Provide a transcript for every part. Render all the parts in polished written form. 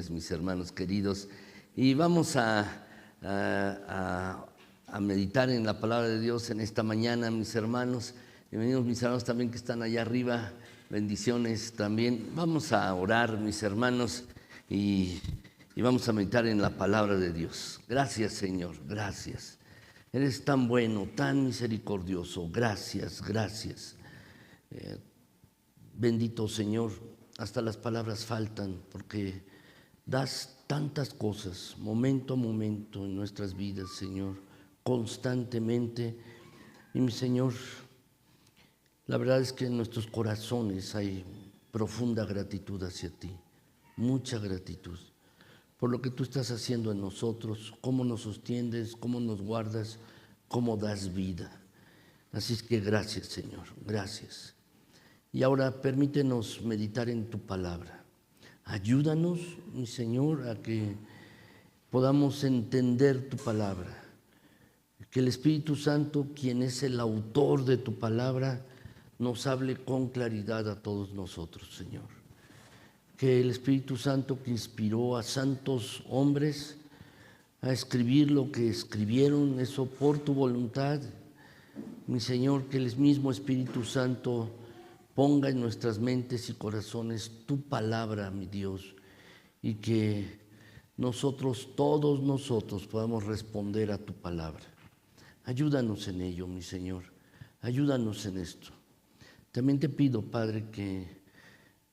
Mis hermanos queridos, y vamos a meditar en la palabra de Dios en esta mañana, mis hermanos. Bienvenidos mis hermanos también que están allá arriba, bendiciones también. Vamos a orar, mis hermanos, y vamos a meditar en la palabra de Dios. Gracias, Señor, gracias. Eres tan bueno, tan misericordioso, gracias, gracias. Bendito Señor, hasta las palabras faltan porque das tantas cosas, momento a momento en nuestras vidas, Señor, constantemente. Y mi Señor, la verdad es que en nuestros corazones hay profunda gratitud hacia ti, mucha gratitud por lo que tú estás haciendo en nosotros, cómo nos sostienes, cómo nos guardas, cómo das vida. Así es que gracias, Señor, gracias. Y ahora permítenos meditar en tu palabra. Ayúdanos, mi Señor, a que podamos entender tu palabra. Que el Espíritu Santo, quien es el autor de tu palabra, nos hable con claridad a todos nosotros, Señor. Que el Espíritu Santo que inspiró a santos hombres a escribir lo que escribieron, eso por tu voluntad, mi Señor, que el mismo Espíritu Santo ponga en nuestras mentes y corazones tu palabra, mi Dios, y que nosotros, todos nosotros, podamos responder a tu palabra. Ayúdanos en ello, mi Señor, ayúdanos en esto. También te pido, Padre, que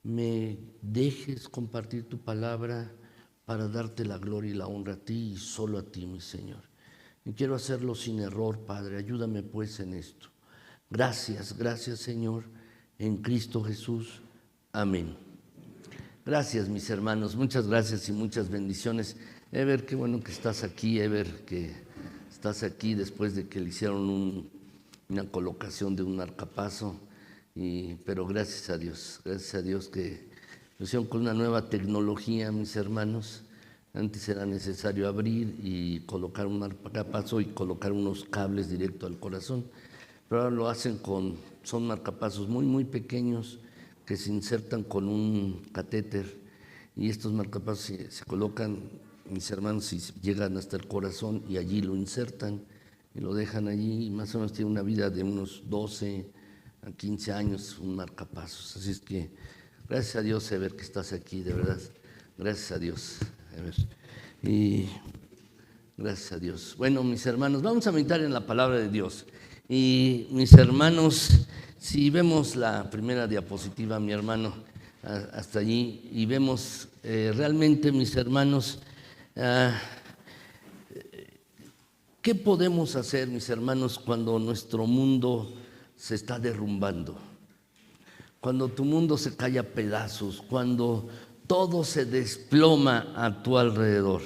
me dejes compartir tu palabra para darte la gloria y la honra a ti y solo a ti, mi Señor. Y quiero hacerlo sin error, Padre, ayúdame pues en esto. Gracias, gracias, Señor. En Cristo Jesús. Amén. Gracias, mis hermanos. Muchas gracias y muchas bendiciones. Ever, qué bueno que estás aquí. Ever, que estás aquí después de que le hicieron una colocación de un marcapaso. Pero gracias a Dios que lo hicieron con una nueva tecnología, mis hermanos. Antes era necesario abrir y colocar un marcapaso y colocar unos cables directo al corazón. Pero ahora lo hacen son marcapasos muy, muy pequeños que se insertan con un catéter y estos marcapasos se colocan, mis hermanos, y llegan hasta el corazón y allí lo insertan y lo dejan allí y más o menos tiene una vida de unos 12 a 15 años un marcapasos. Así es que gracias a Dios, Ever, que estás aquí, de verdad. Gracias a Dios, Ever. Y gracias a Dios. Bueno, mis hermanos, vamos a meditar en la palabra de Dios. Y mis hermanos, si vemos la primera diapositiva, mi hermano, hasta allí, y vemos realmente, mis hermanos, ¿qué podemos hacer, mis hermanos, cuando nuestro mundo se está derrumbando? Cuando tu mundo se cae a pedazos, cuando todo se desploma a tu alrededor,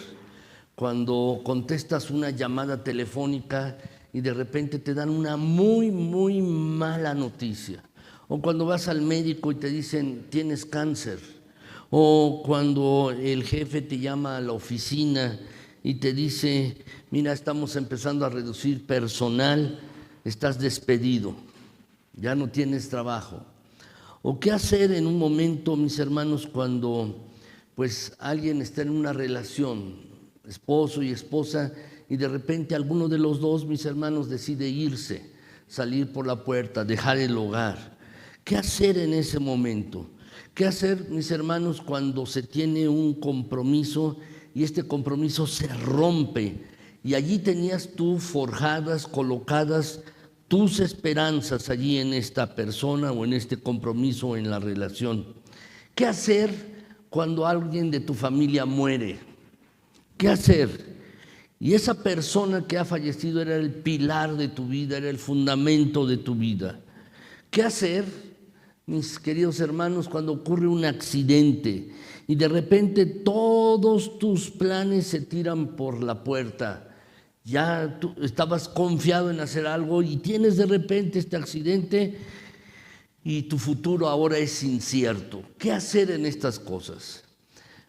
cuando contestas una llamada telefónica y de repente te dan una muy, muy mala noticia. O cuando vas al médico y te dicen, tienes cáncer. O cuando el jefe te llama a la oficina y te dice, mira, estamos empezando a reducir personal, estás despedido, ya no tienes trabajo. O qué hacer en un momento, mis hermanos, cuando pues alguien está en una relación, esposo y esposa, y de repente alguno de los dos, mis hermanos, decide irse, salir por la puerta, dejar el hogar. ¿Qué hacer en ese momento? ¿Qué hacer, mis hermanos, cuando se tiene un compromiso y este compromiso se rompe? Y allí tenías tú forjadas, colocadas tus esperanzas allí en esta persona o en este compromiso o en la relación. ¿Qué hacer cuando alguien de tu familia muere? ¿Qué hacer? Y esa persona que ha fallecido era el pilar de tu vida, era el fundamento de tu vida. ¿Qué hacer, mis queridos hermanos, cuando ocurre un accidente y de repente todos tus planes se tiran por la puerta? Ya tú estabas confiado en hacer algo y tienes de repente este accidente y tu futuro ahora es incierto. ¿Qué hacer en estas cosas?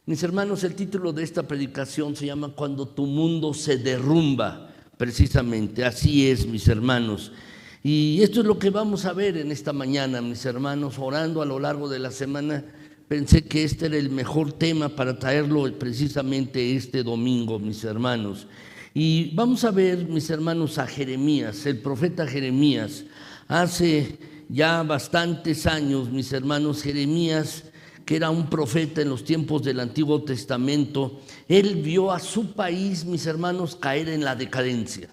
Mis hermanos, el título de esta predicación se llama Cuando tu mundo se derrumba, precisamente. Así es, mis hermanos. Y esto es lo que vamos a ver en esta mañana, mis hermanos, orando a lo largo de la semana. Pensé que este era el mejor tema para traerlo precisamente este domingo, mis hermanos. Y vamos a ver, mis hermanos, a Jeremías, el profeta Jeremías. Hace ya bastantes años, mis hermanos, Jeremías, que era un profeta en los tiempos del Antiguo Testamento, él vio a su país, mis hermanos, caer en la decadencia.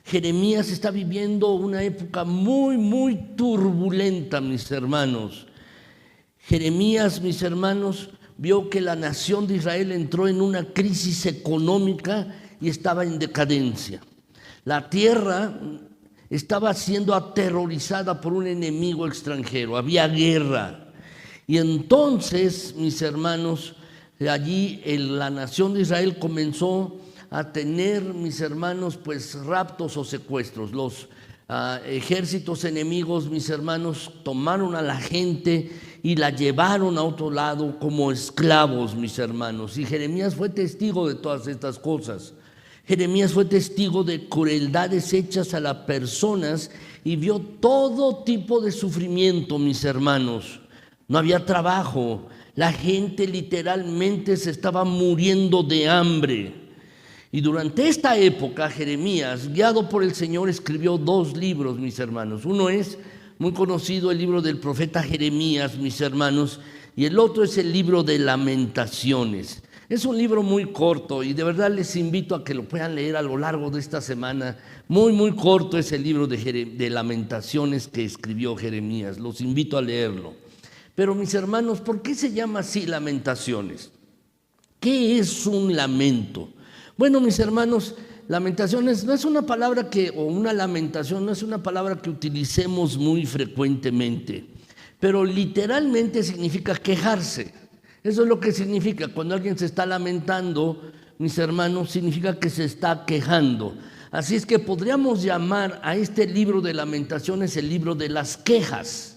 Jeremías está viviendo una época muy turbulenta, mis hermanos. Jeremías, mis hermanos, vio que la nación de Israel entró en una crisis económica y estaba en decadencia. La tierra estaba siendo aterrorizada por un enemigo extranjero, había guerra. Y entonces, mis hermanos, allí la nación de Israel comenzó a tener, mis hermanos, pues raptos o secuestros. Los ejércitos enemigos, mis hermanos, tomaron a la gente y la llevaron a otro lado como esclavos, mis hermanos. Y Jeremías fue testigo de todas estas cosas. Jeremías fue testigo de crueldades hechas a las personas y vio todo tipo de sufrimiento, mis hermanos. No había trabajo, la gente literalmente se estaba muriendo de hambre. Y durante esta época, Jeremías, guiado por el Señor, escribió 2 libros, mis hermanos. Uno es muy conocido, el libro del profeta Jeremías, mis hermanos, y el otro es el libro de Lamentaciones. Es un libro muy corto y de verdad les invito a que lo puedan leer a lo largo de esta semana. Muy corto es el libro de Lamentaciones que escribió Jeremías. Los invito a leerlo. Pero mis hermanos, ¿por qué se llama así Lamentaciones? ¿Qué es un lamento? Bueno, mis hermanos, lamentaciones no es una palabra o una lamentación no es una palabra que utilicemos muy frecuentemente, pero literalmente significa quejarse. Eso es lo que significa. Cuando alguien se está lamentando, mis hermanos, significa que se está quejando. Así es que podríamos llamar a este libro de Lamentaciones el libro de las quejas.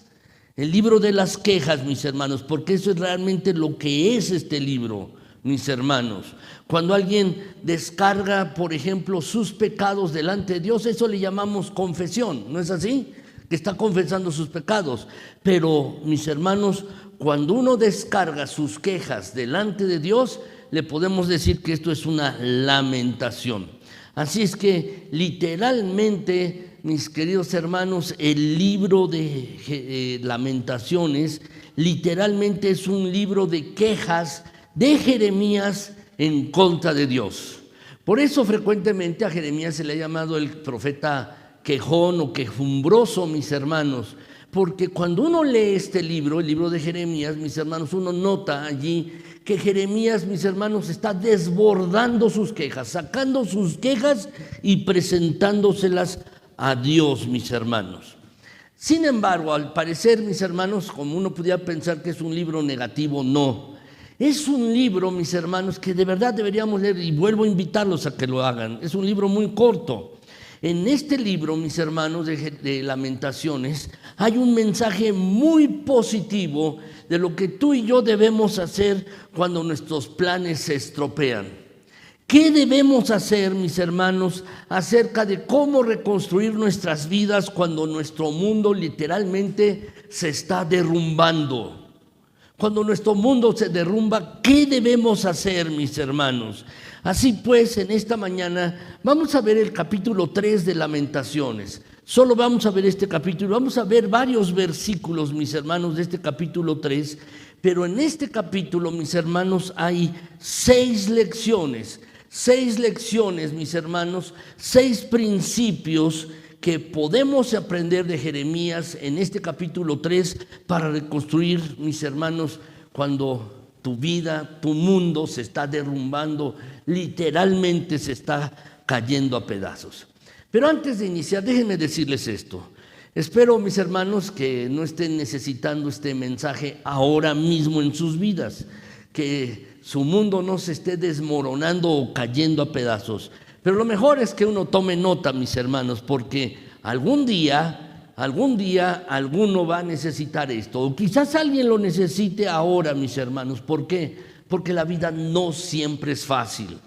El libro de las quejas, mis hermanos, porque eso es realmente lo que es este libro, mis hermanos. Cuando alguien descarga, por ejemplo, sus pecados delante de Dios, eso le llamamos confesión, ¿no es así? Que está confesando sus pecados. Pero, mis hermanos, cuando uno descarga sus quejas delante de Dios, le podemos decir que esto es una lamentación. Así es que literalmente, mis queridos hermanos, el libro de Lamentaciones literalmente es un libro de quejas de Jeremías en contra de Dios. Por eso frecuentemente a Jeremías se le ha llamado el profeta quejón o quejumbroso, mis hermanos, porque cuando uno lee este libro, el libro de Jeremías, mis hermanos, uno nota allí que Jeremías, mis hermanos, está desbordando sus quejas, sacando sus quejas y presentándoselas a Dios, mis hermanos. Sin embargo, al parecer, mis hermanos, como uno pudiera pensar que es un libro negativo, no. Es un libro, mis hermanos, que de verdad deberíamos leer y vuelvo a invitarlos a que lo hagan. Es un libro muy corto. En este libro, mis hermanos, de Lamentaciones, hay un mensaje muy positivo de lo que tú y yo debemos hacer cuando nuestros planes se estropean. ¿Qué debemos hacer, mis hermanos, acerca de cómo reconstruir nuestras vidas cuando nuestro mundo literalmente se está derrumbando? Cuando nuestro mundo se derrumba, ¿qué debemos hacer, mis hermanos? Así pues, en esta mañana vamos a ver el capítulo 3 de Lamentaciones. Solo vamos a ver este capítulo, vamos a ver varios versículos, mis hermanos, de este capítulo 3. Pero en este capítulo, mis hermanos, hay 6 lecciones. 6 lecciones, mis hermanos, 6 principios que podemos aprender de Jeremías en este capítulo 3 para reconstruir, mis hermanos, cuando tu vida, tu mundo se está derrumbando, literalmente se está cayendo a pedazos. Pero antes de iniciar, déjenme decirles esto. Espero, mis hermanos, que no estén necesitando este mensaje ahora mismo en sus vidas, que su mundo no se esté desmoronando o cayendo a pedazos. Pero lo mejor es que uno tome nota, mis hermanos, porque algún día alguno va a necesitar esto. O quizás alguien lo necesite ahora, mis hermanos. ¿Por qué? porque la vida no siempre es fácil.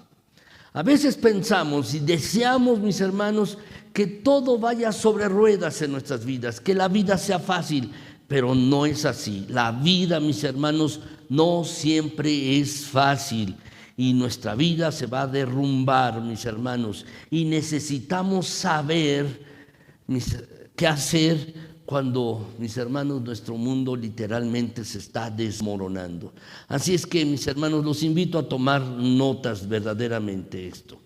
A veces pensamos y deseamos, mis hermanos, que todo vaya sobre ruedas en nuestras vidas, que la vida sea fácil, pero no es así. La vida, mis hermanos, no siempre es fácil y nuestra vida se va a derrumbar, mis hermanos, y necesitamos saber qué hacer cuando, mis hermanos, nuestro mundo literalmente se está desmoronando. Así es que, mis hermanos, los invito a tomar notas verdaderamente esto.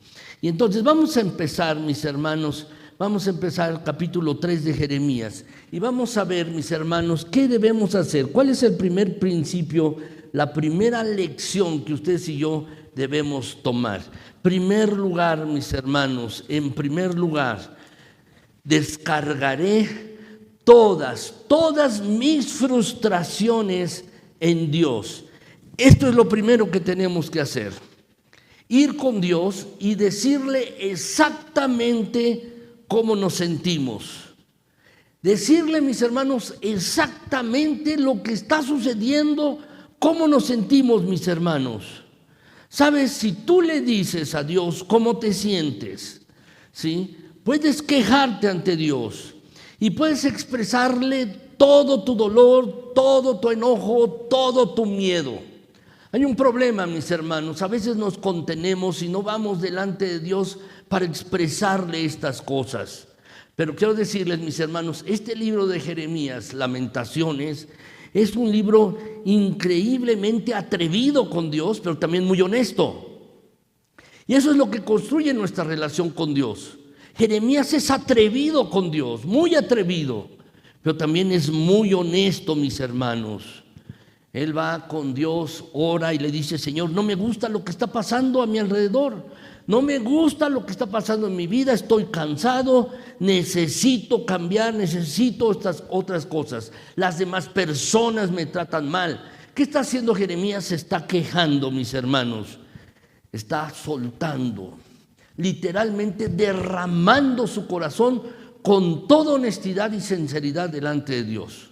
Y entonces vamos a empezar, mis hermanos, vamos a empezar el capítulo 3 de Jeremías y vamos a ver, mis hermanos, qué debemos hacer. ¿Cuál es el primer principio, la primera lección que ustedes y yo debemos tomar? Primer lugar, mis hermanos, en primer lugar, descargaré todas mis frustraciones en Dios. Esto es lo primero que tenemos que hacer. Ir con Dios y decirle exactamente cómo nos sentimos. Decirle, mis hermanos, exactamente lo que está sucediendo, cómo nos sentimos, mis hermanos. ¿Sabes? Si tú le dices a Dios cómo te sientes, ¿sí? Puedes quejarte ante Dios y puedes expresarle todo tu dolor, todo tu enojo, todo tu miedo. Hay un problema, mis hermanos, a veces nos contenemos y no vamos delante de Dios para expresarle estas cosas. Pero quiero decirles, mis hermanos, este libro de Jeremías, Lamentaciones, es un libro increíblemente atrevido con Dios, pero también muy honesto. Y eso es lo que construye nuestra relación con Dios. Jeremías es atrevido con Dios, muy atrevido, pero también es muy honesto, mis hermanos. Él va con Dios, ora y le dice: Señor, no me gusta lo que está pasando a mi alrededor, no me gusta lo que está pasando en mi vida, estoy cansado, necesito cambiar, necesito estas otras cosas. Las demás personas me tratan mal. ¿Qué está haciendo Jeremías? Se está quejando, mis hermanos, está soltando, literalmente derramando su corazón con toda honestidad y sinceridad delante de Dios.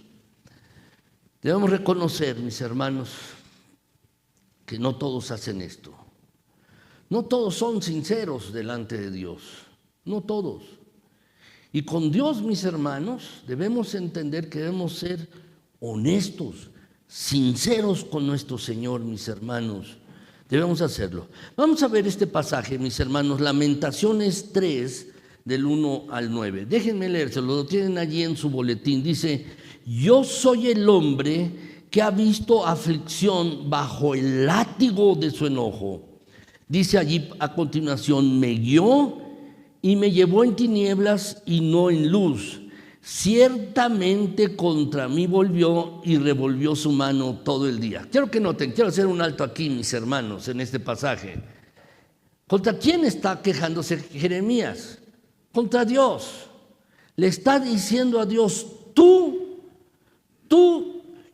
Debemos reconocer, mis hermanos, que no todos hacen esto. No todos son sinceros delante de Dios, no todos. Y con Dios, mis hermanos, debemos entender que debemos ser honestos, sinceros con nuestro Señor, mis hermanos. Debemos hacerlo. Vamos a ver este pasaje, mis hermanos, Lamentaciones 3, del 1 al 9. Déjenme leérselo, lo tienen allí en su boletín. Dice: yo soy el hombre que ha visto aflicción bajo el látigo de su enojo. Dice allí a continuación: me guió y me llevó en tinieblas y no en luz. Ciertamente contra mí volvió y revolvió su mano todo el día. Quiero que noten, quiero hacer un alto aquí, mis hermanos, en este pasaje. ¿Contra quién está quejándose Jeremías? Contra Dios. Le está diciendo a Dios: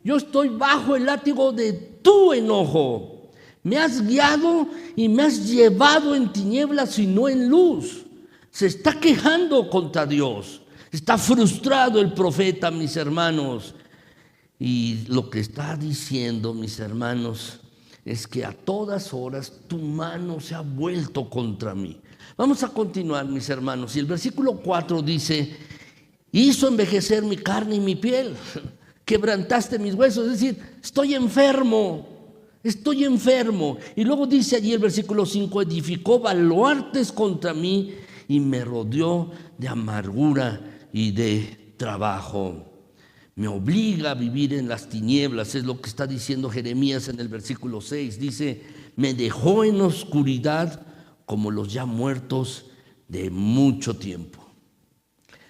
yo estoy bajo el látigo de tu enojo. Me has guiado y me has llevado en tinieblas y no en luz. Se está quejando contra Dios. Está frustrado el profeta, mis hermanos. Y lo que está diciendo, mis hermanos, es que a todas horas tu mano se ha vuelto contra mí. Vamos a continuar, mis hermanos. Y el versículo 4 dice: hizo envejecer mi carne y mi piel, quebrantaste mis huesos. Es decir, estoy enfermo. Y luego dice allí el versículo 5: edificó baluartes contra mí y me rodeó de amargura y de trabajo. Me obliga a vivir en las tinieblas, es lo que está diciendo Jeremías en el versículo 6. Dice: me dejó en oscuridad como los ya muertos de mucho tiempo.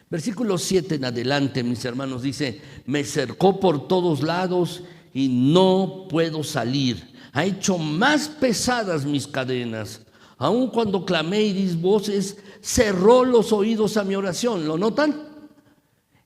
Versículo 7 en adelante, mis hermanos, dice: me cercó por todos lados y no puedo salir. Ha hecho más pesadas mis cadenas. Aun cuando clamé y di voces, cerró los oídos a mi oración. ¿Lo notan?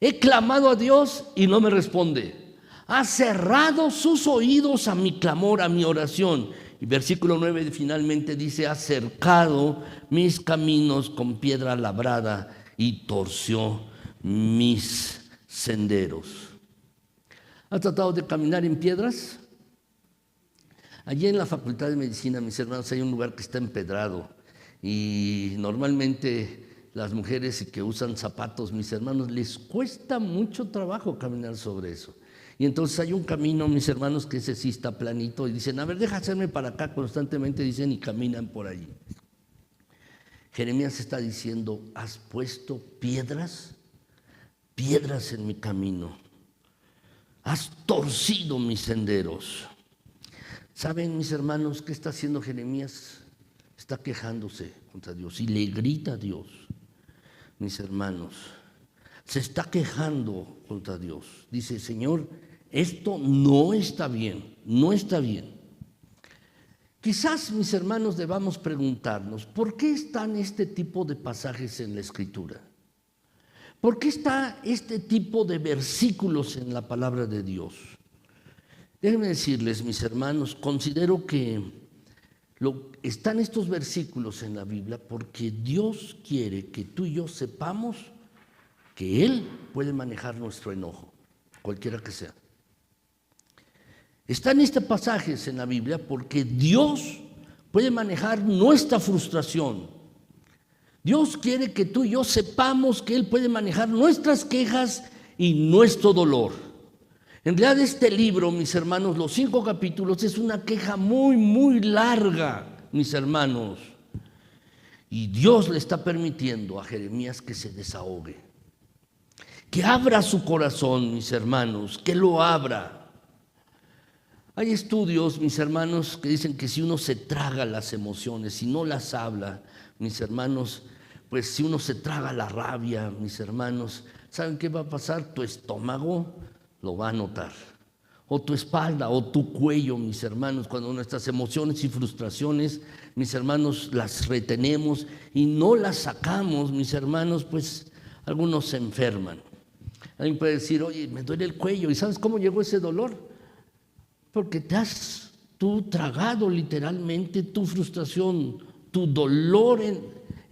He clamado a Dios y no me responde. Ha cerrado sus oídos a mi clamor, a mi oración. Y versículo 9 finalmente dice: ha cercado mis caminos con piedra labrada y torció mis senderos. ¿Has tratado de caminar en piedras? Allí en la Facultad de Medicina, mis hermanos, hay un lugar que está empedrado y normalmente las mujeres que usan zapatos, mis hermanos, les cuesta mucho trabajo caminar sobre eso. Y entonces hay un camino, mis hermanos, que ese sí está planito y dicen, a ver, deja hacerme para acá constantemente, dicen, y caminan por ahí. Jeremías está diciendo, has puesto piedras en mi camino, has torcido mis senderos. ¿Saben, mis hermanos, qué está haciendo Jeremías? Está quejándose contra Dios y le grita a Dios, mis hermanos. Se está quejando contra Dios. Dice, Señor, esto no está bien, no está bien. Quizás, mis hermanos, debamos preguntarnos, ¿por qué están este tipo de pasajes en la Escritura? ¿Por qué está este tipo de versículos en la palabra de Dios? Déjenme decirles, mis hermanos, considero que están estos versículos en la Biblia porque Dios quiere que tú y yo sepamos que Él puede manejar nuestro enojo, cualquiera que sea. Están estos pasajes en la Biblia porque Dios puede manejar nuestra frustración. Dios quiere que tú y yo sepamos que Él puede manejar nuestras quejas y nuestro dolor. En realidad este libro, mis hermanos, los 5 capítulos, es una queja muy, muy larga, mis hermanos. Y Dios le está permitiendo a Jeremías que se desahogue, que abra su corazón, mis hermanos, que lo abra. Hay estudios, mis hermanos, que dicen que si uno se traga las emociones, si no las habla, mis hermanos, pues si uno se traga la rabia, mis hermanos, ¿saben qué va a pasar? Tu estómago lo va a notar, o tu espalda, o tu cuello, mis hermanos, cuando nuestras emociones y frustraciones, mis hermanos, las retenemos y no las sacamos, mis hermanos, pues algunos se enferman. Alguien puede decir, oye, me duele el cuello, ¿y sabes cómo llegó ese dolor? Porque te has tú tragado literalmente tu frustración, tu dolor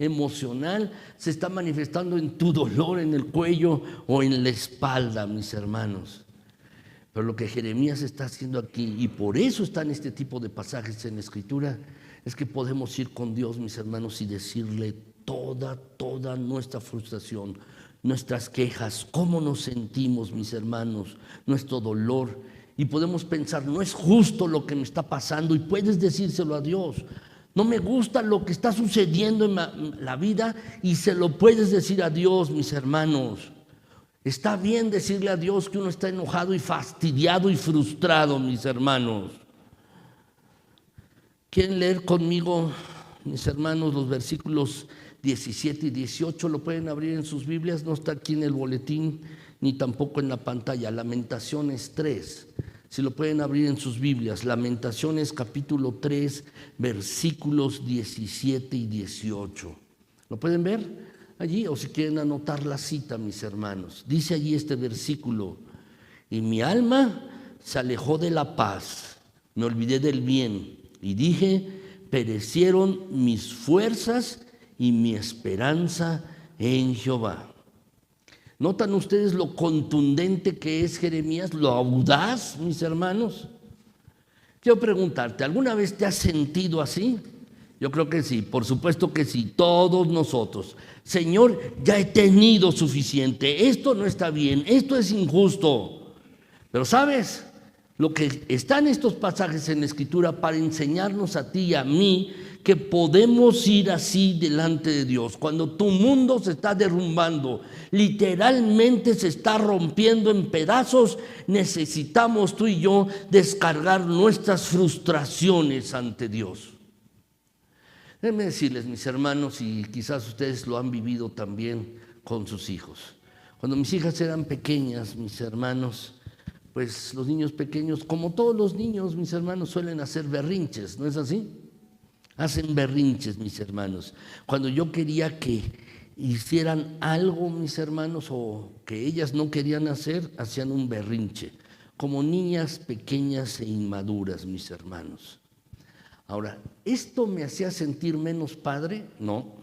emocional se está manifestando en tu dolor en el cuello o en la espalda, mis hermanos. Pero lo que Jeremías está haciendo aquí, y por eso están este tipo de pasajes en la Escritura, es que podemos ir con Dios, mis hermanos, y decirle toda nuestra frustración, nuestras quejas, cómo nos sentimos, mis hermanos, nuestro dolor. Y podemos pensar, no es justo lo que me está pasando, y puedes decírselo a Dios. No me gusta lo que está sucediendo en la vida, y se lo puedes decir a Dios, mis hermanos. Está bien decirle a Dios que uno está enojado y fastidiado y frustrado, mis hermanos. ¿Quieren leer conmigo, mis hermanos, los versículos 17 y 18? Lo pueden abrir en sus Biblias, no está aquí en el boletín ni tampoco en la pantalla. Lamentaciones 3, si lo pueden abrir en sus Biblias. Lamentaciones capítulo 3, versículos 17 y 18. ¿Lo pueden ver allí? O si quieren anotar la cita, mis hermanos. Dice allí este versículo: y mi alma se alejó de la paz, me olvidé del bien, y dije, perecieron mis fuerzas y mi esperanza en Jehová. ¿Notan ustedes lo contundente que es Jeremías? Lo audaz, mis hermanos. Quiero preguntarte, ¿alguna vez te has sentido así? Yo creo que sí, por supuesto que sí, todos nosotros. Señor, ya he tenido suficiente, esto no está bien, esto es injusto. Pero ¿sabes? Lo que está en estos pasajes en la Escritura para enseñarnos a ti y a mí que podemos ir así delante de Dios. Cuando tu mundo se está derrumbando, literalmente se está rompiendo en pedazos, necesitamos tú y yo descargar nuestras frustraciones ante Dios. Déjenme decirles, mis hermanos, y quizás ustedes lo han vivido también con sus hijos. Cuando mis hijas eran pequeñas, mis hermanos, pues los niños pequeños, como todos los niños, mis hermanos, suelen hacer berrinches, ¿no es así? Hacen berrinches, mis hermanos. Cuando yo quería que hicieran algo, mis hermanos, o que ellas no querían hacer, hacían un berrinche, como niñas pequeñas e inmaduras, mis hermanos. Ahora, ¿esto me hacía sentir menos padre? No.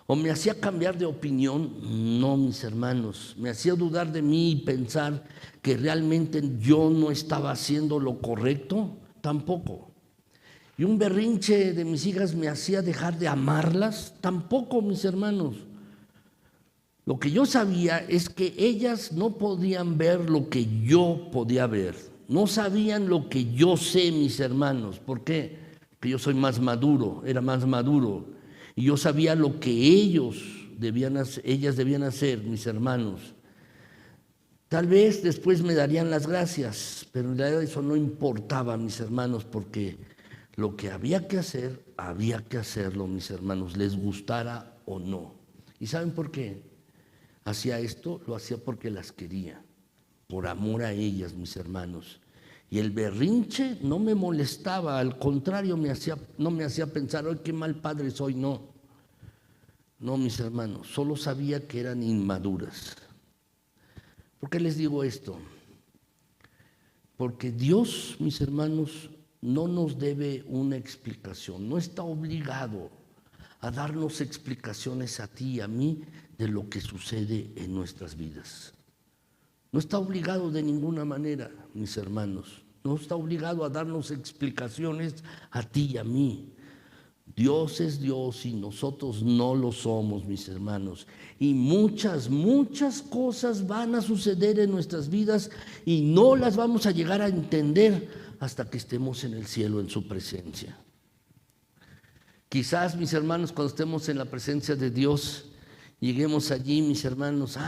¿O me hacía cambiar de opinión? No, mis hermanos. ¿Me hacía dudar de mí y pensar que realmente yo no estaba haciendo lo correcto? tampoco. Y un berrinche de mis hijas me hacía dejar de amarlas, tampoco, mis hermanos. Lo que yo sabía es que ellas no podían ver lo que yo podía ver. No sabían lo que yo sé, mis hermanos. ¿Por qué? Porque yo soy más maduro, era más maduro. Y yo sabía lo que ellas debían hacer, mis hermanos. Tal vez después me darían las gracias, pero en realidad eso no importaba, mis hermanos, porque lo que había que hacerlo, mis hermanos, les gustara o no. ¿Y saben por qué? Hacía esto, lo hacía porque las quería, por amor a ellas, mis hermanos. Y el berrinche no me molestaba, al contrario, no me hacía pensar, ¡ay, qué mal padre soy! No, mis hermanos, solo sabía que eran inmaduras. ¿Por qué les digo esto? Porque Dios, mis hermanos, no nos debe una explicación, no está obligado a darnos explicaciones a ti y a mí de lo que sucede en nuestras vidas. No está obligado de ninguna manera, mis hermanos, no está obligado a darnos explicaciones a ti y a mí. Dios es Dios y nosotros no lo somos, mis hermanos. Y muchas cosas van a suceder en nuestras vidas y no las vamos a llegar a entender hasta que estemos en el cielo en su presencia. Quizás, mis hermanos, cuando estemos en la presencia de Dios, lleguemos allí, mis hermanos,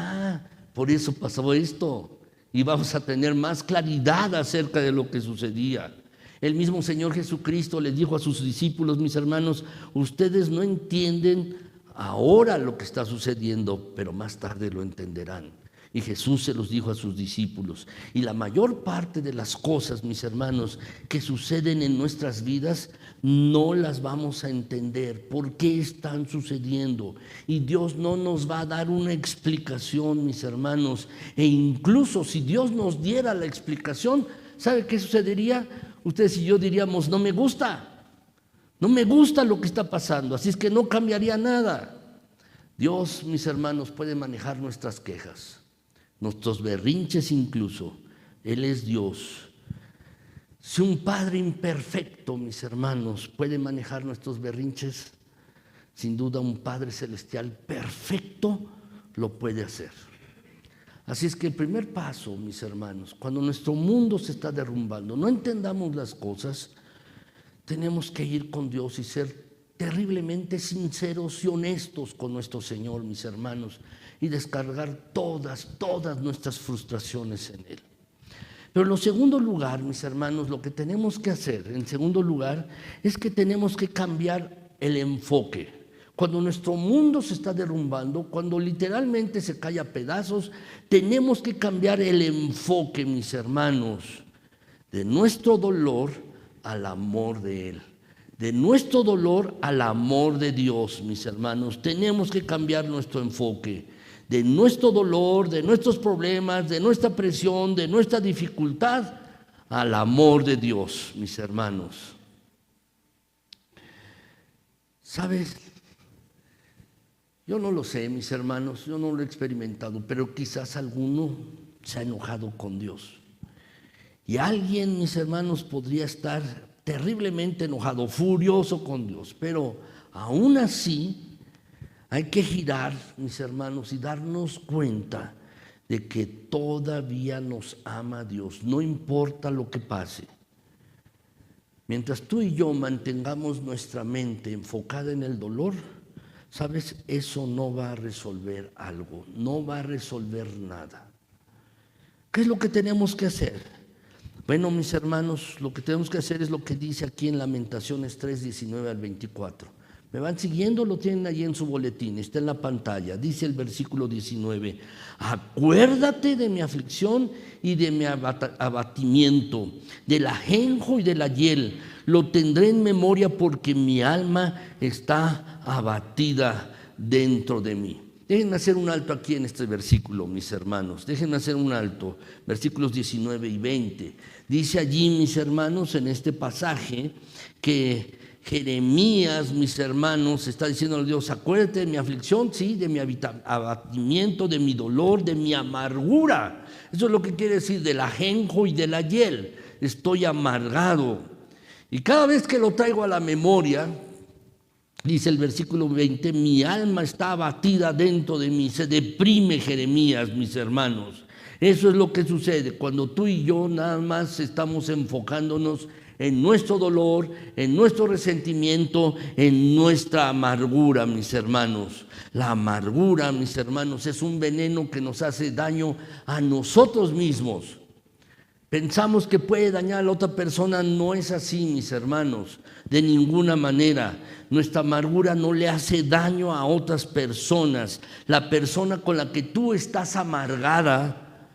por eso pasó esto, y vamos a tener más claridad acerca de lo que sucedía. El mismo Señor Jesucristo les dijo a sus discípulos, mis hermanos, ustedes no entienden ahora lo que está sucediendo, pero más tarde lo entenderán. Y Jesús se los dijo a sus discípulos. Y la mayor parte de las cosas, mis hermanos, que suceden en nuestras vidas, no las vamos a entender. ¿Por qué están sucediendo? Y Dios no nos va a dar una explicación, mis hermanos. E incluso si Dios nos diera la explicación, ¿sabe qué sucedería? Ustedes y yo diríamos, no me gusta lo que está pasando, así es que no cambiaría nada. Dios, mis hermanos, puede manejar nuestras quejas, nuestros berrinches incluso. Él es Dios. Si un padre imperfecto, mis hermanos, puede manejar nuestros berrinches, sin duda un Padre Celestial perfecto lo puede hacer. Así es que el primer paso, mis hermanos, cuando nuestro mundo se está derrumbando, no entendamos las cosas, tenemos que ir con Dios y ser terriblemente sinceros y honestos con nuestro Señor, mis hermanos, y descargar todas nuestras frustraciones en Él. Pero en segundo lugar, mis hermanos, lo que tenemos que hacer, en segundo lugar, es que tenemos que cambiar el enfoque. Cuando nuestro mundo se está derrumbando, cuando literalmente se cae a pedazos, tenemos que cambiar el enfoque, mis hermanos, de nuestro dolor al amor de Él. De nuestro dolor al amor de Dios, mis hermanos. Tenemos que cambiar nuestro enfoque. De nuestro dolor, de nuestros problemas, de nuestra presión, de nuestra dificultad, al amor de Dios, mis hermanos. ¿Sabes? Yo no lo sé, mis hermanos, yo no lo he experimentado, pero quizás alguno se ha enojado con Dios. Y alguien, mis hermanos, podría estar terriblemente enojado, furioso con Dios, pero aún así hay que girar, mis hermanos, y darnos cuenta de que todavía nos ama Dios, no importa lo que pase. Mientras tú y yo mantengamos nuestra mente enfocada en el dolor, ¿sabes? Eso no va a resolver algo, no va a resolver nada. ¿Qué es lo que tenemos que hacer? Bueno, mis hermanos, lo que tenemos que hacer es lo que dice aquí en Lamentaciones 3, 19 al 24. ¿Me van siguiendo? Lo tienen ahí en su boletín, está en la pantalla. Dice el versículo 19, acuérdate de mi aflicción y de mi abatimiento, del ajenjo y de la hiel. Lo tendré en memoria porque mi alma está abatida dentro de mí. Déjenme hacer un alto aquí en este versículo, mis hermanos. Déjenme hacer un alto. Versículos 19 y 20. Dice allí, mis hermanos, en este pasaje, que Jeremías, mis hermanos, está diciendo a Dios, acuérdate de mi aflicción, sí, de mi abatimiento, de mi dolor, de mi amargura. Eso es lo que quiere decir del ajenjo y de la hiel. Estoy amargado. Y cada vez que lo traigo a la memoria, dice el versículo 20, mi alma está abatida dentro de mí, se deprime Jeremías, mis hermanos. Eso es lo que sucede cuando tú y yo nada más estamos enfocándonos en nuestro dolor, en nuestro resentimiento, en nuestra amargura, mis hermanos. La amargura, mis hermanos, es un veneno que nos hace daño a nosotros mismos. Pensamos que puede dañar a la otra persona, no es así, mis hermanos, de ninguna manera. Nuestra amargura no le hace daño a otras personas. La persona con la que tú estás amargada,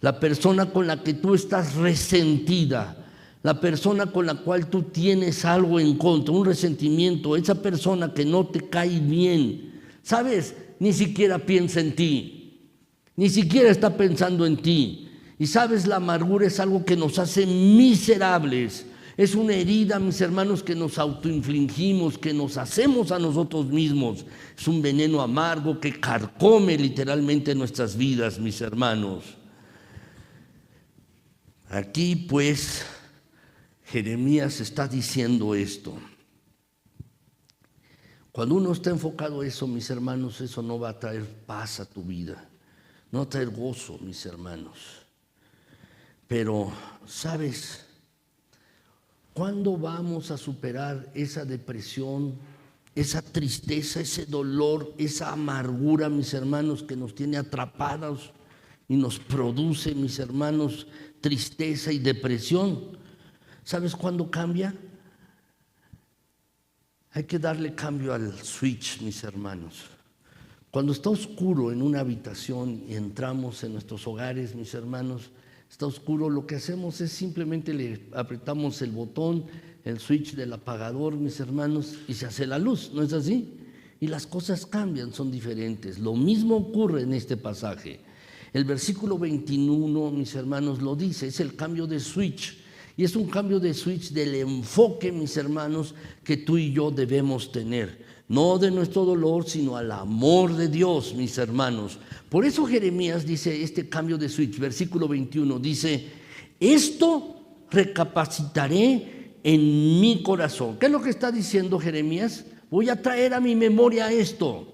la persona con la que tú estás resentida, la persona con la cual tú tienes algo en contra, un resentimiento, esa persona que no te cae bien, ¿sabes? Ni siquiera piensa en ti, ni siquiera está pensando en ti. Y sabes, la amargura es algo que nos hace miserables. Es una herida, mis hermanos, que nos autoinfligimos, que nos hacemos a nosotros mismos. Es un veneno amargo que carcome literalmente nuestras vidas, mis hermanos. Aquí pues Jeremías está diciendo esto. Cuando uno está enfocado a eso, mis hermanos, eso no va a traer paz a tu vida, no va a traer gozo, mis hermanos. Pero, ¿sabes? ¿Cuándo vamos a superar esa depresión, esa tristeza, ese dolor, esa amargura, mis hermanos, que nos tiene atrapados y nos produce, mis hermanos, tristeza y depresión? ¿Sabes cuándo cambia? Hay que darle cambio al switch, mis hermanos. Cuando está oscuro en una habitación y entramos en nuestros hogares, mis hermanos, está oscuro, lo que hacemos es simplemente le apretamos el botón, el switch del apagador, mis hermanos, y se hace la luz, ¿no es así? Y las cosas cambian, son diferentes. Lo mismo ocurre en este pasaje. El versículo 21, mis hermanos, lo dice, es el cambio de switch. Y es un cambio de switch del enfoque, mis hermanos, que tú y yo debemos tener. No de nuestro dolor, sino al amor de Dios, mis hermanos. Por eso Jeremías dice este cambio de switch, versículo 21, dice, esto recapacitaré en mi corazón. ¿Qué es lo que está diciendo Jeremías? Voy a traer a mi memoria esto.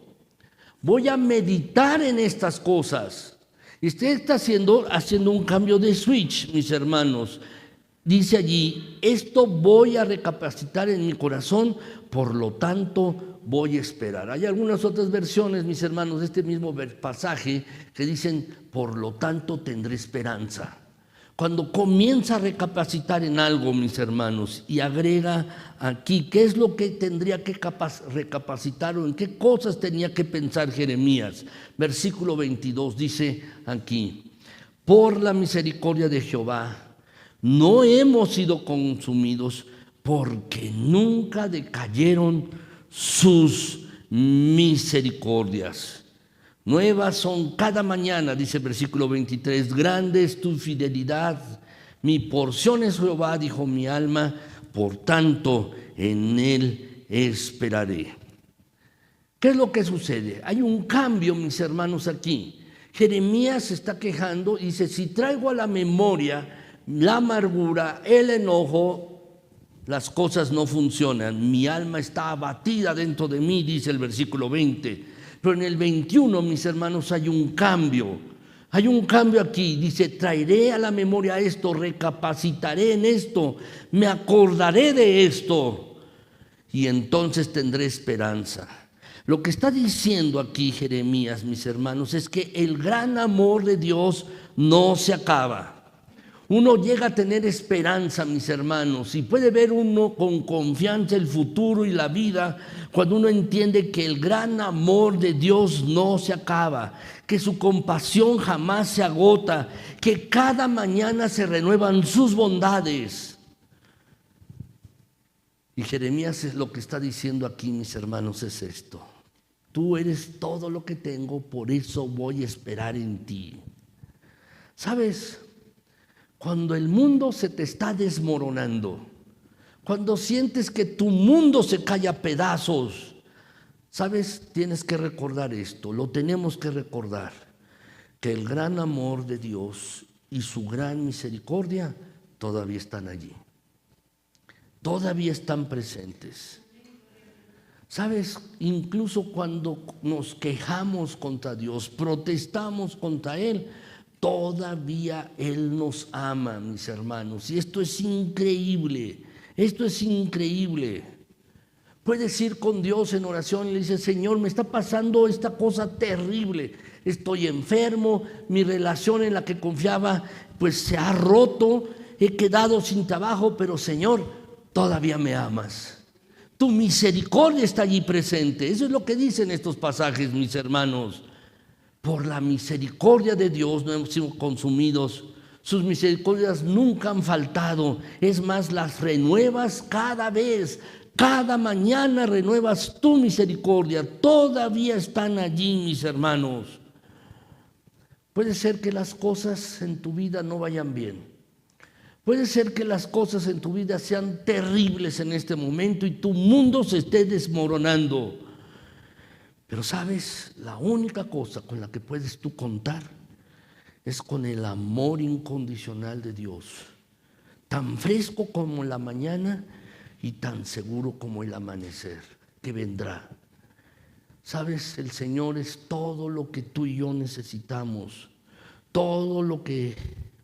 Voy a meditar en estas cosas. Y usted está haciendo un cambio de switch, mis hermanos. Dice allí, esto voy a recapacitar en mi corazón, por lo tanto voy a esperar. Hay algunas otras versiones, mis hermanos, de este mismo pasaje que dicen, por lo tanto tendré esperanza. Cuando comienza a recapacitar en algo, mis hermanos, y agrega aquí, ¿qué es lo que tendría que recapacitar o en qué cosas tenía que pensar Jeremías? Versículo 22 dice aquí, por la misericordia de Jehová, no hemos sido consumidos porque nunca decayeron sus misericordias. Nuevas son cada mañana, dice el versículo 23, grande es tu fidelidad. Mi porción es Jehová, dijo mi alma, por tanto en él esperaré. ¿Qué es lo que sucede? Hay un cambio, mis hermanos, aquí. Jeremías se está quejando y dice, si traigo a la memoria la amargura, el enojo, las cosas no funcionan. Mi alma está abatida dentro de mí, dice el versículo 20. Pero en el 21, mis hermanos, hay un cambio. Hay un cambio aquí. Dice, traeré a la memoria esto, recapacitaré en esto, me acordaré de esto y entonces tendré esperanza. Lo que está diciendo aquí Jeremías, mis hermanos, es que el gran amor de Dios no se acaba. Uno llega a tener esperanza, mis hermanos, y puede ver uno con confianza el futuro y la vida cuando uno entiende que el gran amor de Dios no se acaba, que su compasión jamás se agota, que cada mañana se renuevan sus bondades. Y Jeremías es lo que está diciendo aquí, mis hermanos, es esto. Tú eres todo lo que tengo, por eso voy a esperar en ti. ¿Sabes? Cuando el mundo se te está desmoronando, cuando sientes que tu mundo se cae a pedazos, ¿sabes? Tienes que recordar esto, lo tenemos que recordar, que el gran amor de Dios y su gran misericordia todavía están allí. todavía están presentes. ¿Sabes? Incluso cuando nos quejamos contra Dios, protestamos contra Él, todavía Él nos ama, mis hermanos. Y esto es increíble, esto es increíble. Puedes ir con Dios en oración y le dices: Señor, me está pasando esta cosa terrible. Estoy enfermo, mi relación en la que confiaba pues se ha roto, he quedado sin trabajo, pero Señor, todavía me amas. Tu misericordia está allí presente. Eso es lo que dicen estos pasajes, mis hermanos. Por la misericordia de Dios no hemos sido consumidos. Sus misericordias nunca han faltado. Es más, las renuevas cada vez. Cada mañana renuevas tu misericordia. Todavía están allí, mis hermanos. Puede ser que las cosas en tu vida no vayan bien. Puede ser que las cosas en tu vida sean terribles en este momento y tu mundo se esté desmoronando. Pero sabes, la única cosa con la que puedes tú contar es con el amor incondicional de Dios, tan fresco como la mañana y tan seguro como el amanecer que vendrá. Sabes, el Señor es todo lo que tú y yo necesitamos, todo lo que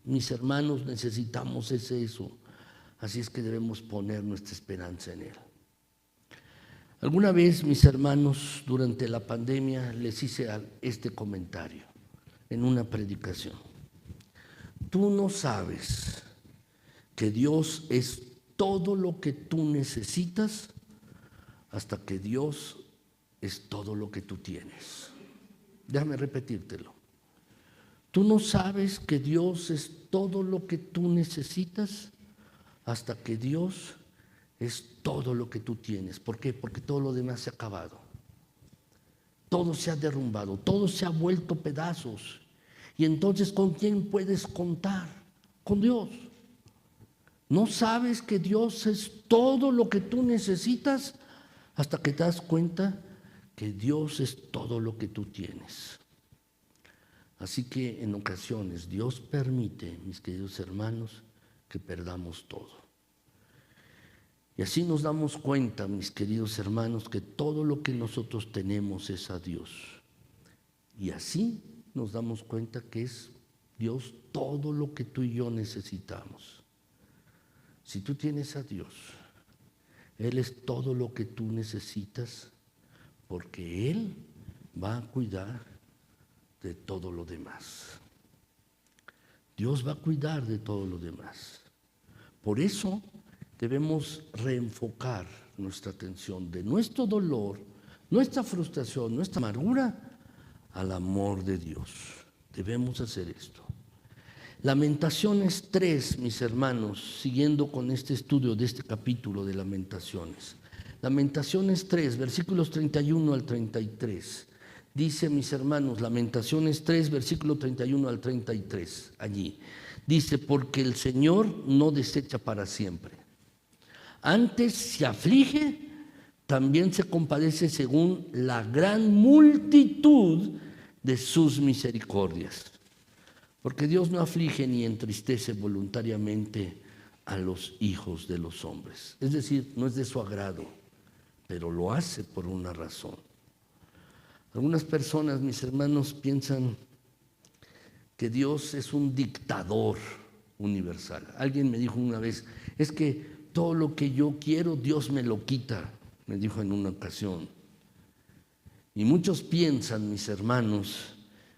mis hermanos necesitamos es eso. Así es que debemos poner nuestra esperanza en Él. Alguna vez, mis hermanos, durante la pandemia les hice este comentario en una predicación. Tú no sabes que Dios es todo lo que tú necesitas hasta que Dios es todo lo que tú tienes. Déjame repetírtelo. Tú no sabes que Dios es todo lo que tú necesitas hasta que Dios es todo lo que tú tienes. ¿Por qué? Porque todo lo demás se ha acabado. Todo se ha derrumbado, todo se ha vuelto pedazos. Y entonces, ¿con quién puedes contar? Con Dios. No sabes que Dios es todo lo que tú necesitas hasta que te das cuenta que Dios es todo lo que tú tienes. Así que en ocasiones Dios permite, mis queridos hermanos, que perdamos todo. Y así nos damos cuenta, mis queridos hermanos, que todo lo que nosotros tenemos es a Dios. Y así nos damos cuenta que es Dios todo lo que tú y yo necesitamos. Si tú tienes a Dios, Él es todo lo que tú necesitas, porque Él va a cuidar de todo lo demás. Dios va a cuidar de todo lo demás. Por eso debemos reenfocar nuestra atención de nuestro dolor, nuestra frustración, nuestra amargura al amor de Dios. Debemos hacer esto. Lamentaciones 3, mis hermanos, siguiendo con este estudio de este capítulo de Lamentaciones. Lamentaciones 3, versículos 31 al 33. Dice, mis hermanos, Lamentaciones 3, versículo 31 al 33, allí. Dice: porque el Señor no desecha para siempre. Antes se aflige, también se compadece según la gran multitud de sus misericordias. Porque Dios no aflige ni entristece voluntariamente a los hijos de los hombres. Es decir, no es de su agrado, pero lo hace por una razón. Algunas personas, mis hermanos, piensan que Dios es un dictador universal. Alguien me dijo una vez: es que todo lo que yo quiero, Dios me lo quita, me dijo en una ocasión. Y muchos piensan, mis hermanos,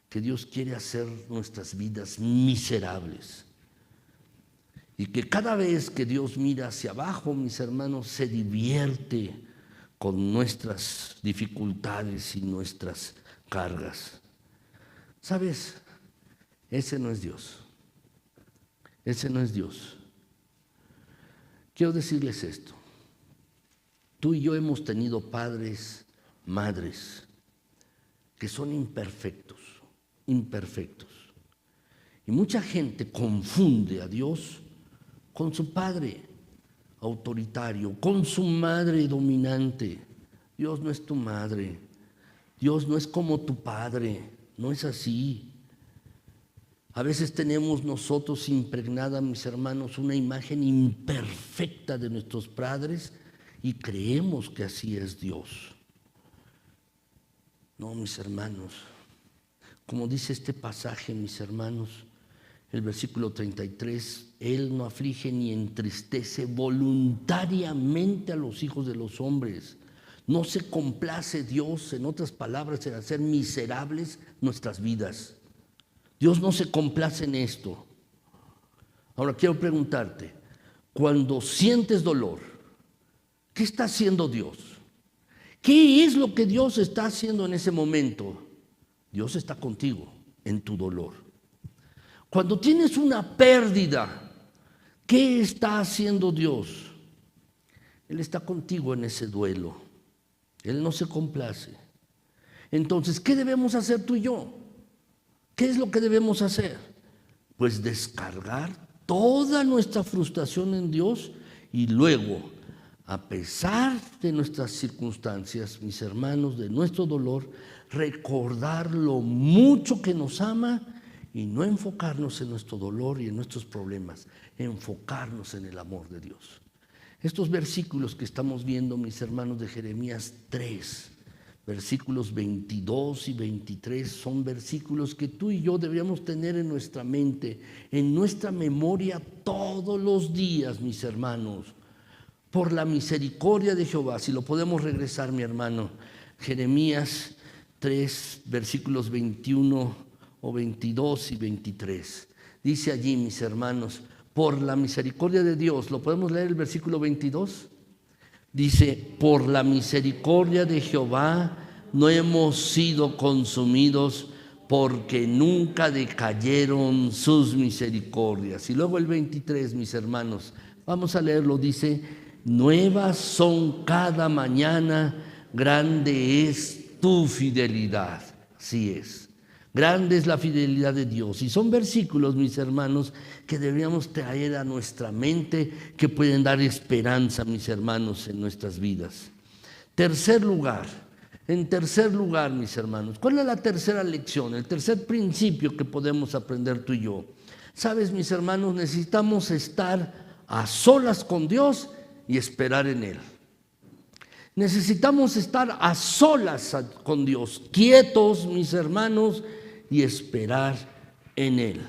que Dios quiere hacer nuestras vidas miserables. Y que cada vez que Dios mira hacia abajo, mis hermanos, se divierte con nuestras dificultades y nuestras cargas. ¿Sabes? Ese no es Dios. Ese no es Dios. Quiero decirles esto. Tú y yo hemos tenido padres, madres, que son imperfectos. Y mucha gente confunde a Dios con su padre autoritario, con su madre dominante. Dios no es tu madre, Dios no es como tu padre, no es así. A veces tenemos nosotros impregnada, mis hermanos, una imagen imperfecta de nuestros padres y creemos que así es Dios. No, mis hermanos, como dice este pasaje, mis hermanos, el versículo 33, Él no aflige ni entristece voluntariamente a los hijos de los hombres. No se complace Dios, en otras palabras, en hacer miserables nuestras vidas. Dios no se complace en esto. Ahora quiero preguntarte, cuando sientes dolor, ¿qué está haciendo Dios? ¿Qué es lo que Dios está haciendo en ese momento? Dios está contigo en tu dolor. Cuando tienes una pérdida, ¿qué está haciendo Dios? Él está contigo en ese duelo. Él no se complace. Entonces, ¿qué debemos hacer tú y yo? ¿Qué es lo que debemos hacer? Pues descargar toda nuestra frustración en Dios y luego, a pesar de nuestras circunstancias, mis hermanos, de nuestro dolor, recordar lo mucho que nos ama y no enfocarnos en nuestro dolor y en nuestros problemas, enfocarnos en el amor de Dios. Estos versículos que estamos viendo, mis hermanos, de Jeremías 3, versículos 22 y 23, son versículos que tú y yo deberíamos tener en nuestra mente, en nuestra memoria todos los días, mis hermanos. Por la misericordia de Jehová, si lo podemos regresar, mi hermano, Jeremías 3, versículos 21 o 22 y 23. Dice allí, mis hermanos, por la misericordia de Dios, ¿lo podemos leer el versículo 22? Dice, por la misericordia de Jehová no hemos sido consumidos, porque nunca decayeron sus misericordias. Y luego el 23, mis hermanos, vamos a leerlo, dice, nuevas son cada mañana, grande es tu fidelidad. Así es. Grande es la fidelidad de Dios. Y son versículos, mis hermanos, que deberíamos traer a nuestra mente, que pueden dar esperanza, mis hermanos, en nuestras vidas. En tercer lugar, mis hermanos, ¿cuál es la tercera lección? El tercer principio que podemos aprender tú y yo. Sabes, mis hermanos, necesitamos estar a solas con Dios y esperar en Él. Necesitamos estar a solas con Dios, quietos, mis hermanos, y esperar en Él.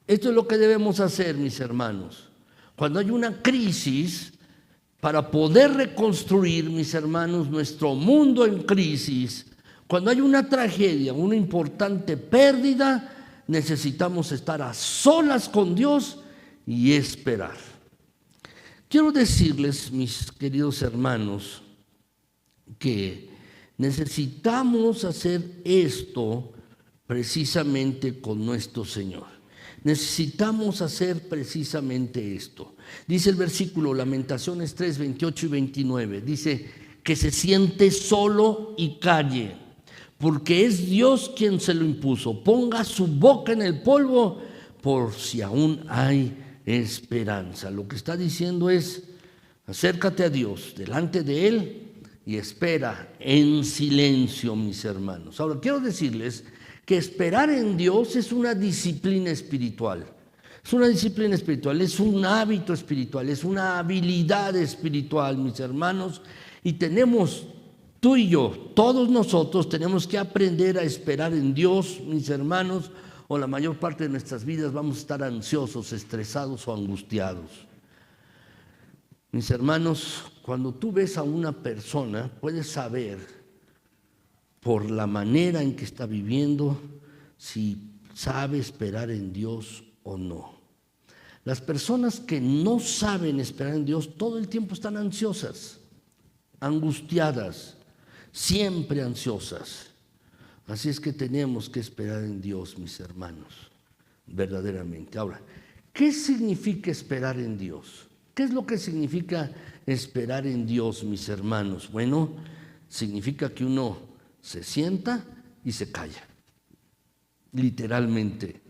Esto es lo que debemos hacer, mis hermanos. Cuando hay una crisis, para poder reconstruir, mis hermanos, nuestro mundo en crisis, cuando hay una tragedia, una importante pérdida, necesitamos estar a solas con Dios y esperar. Quiero decirles, mis queridos hermanos, que necesitamos hacer esto precisamente con nuestro Señor. Necesitamos hacer precisamente esto. Dice el versículo, Lamentaciones 3, 28 y 29, dice que se siente solo y calle, porque es Dios quien se lo impuso. Ponga su boca en el polvo por si aún hay esperanza. Lo que está diciendo es, acércate a Dios, delante de Él, y espera en silencio, mis hermanos. Ahora, quiero decirles que esperar en Dios es una disciplina espiritual. Es una disciplina espiritual, es un hábito espiritual, es una habilidad espiritual, mis hermanos. Y tenemos, tú y yo, todos nosotros tenemos que aprender a esperar en Dios, mis hermanos, o la mayor parte de nuestras vidas vamos a estar ansiosos, estresados o angustiados. Mis hermanos, cuando tú ves a una persona, puedes saber por la manera en que está viviendo si sabe esperar en Dios o no. Las personas que no saben esperar en Dios todo el tiempo están ansiosas, angustiadas, siempre ansiosas. Así es que tenemos que esperar en Dios, mis hermanos, verdaderamente. Ahora, ¿qué significa esperar en Dios? ¿Qué es lo que significa esperar en Dios, mis hermanos? Bueno, significa que uno se sienta y se calla, literalmente.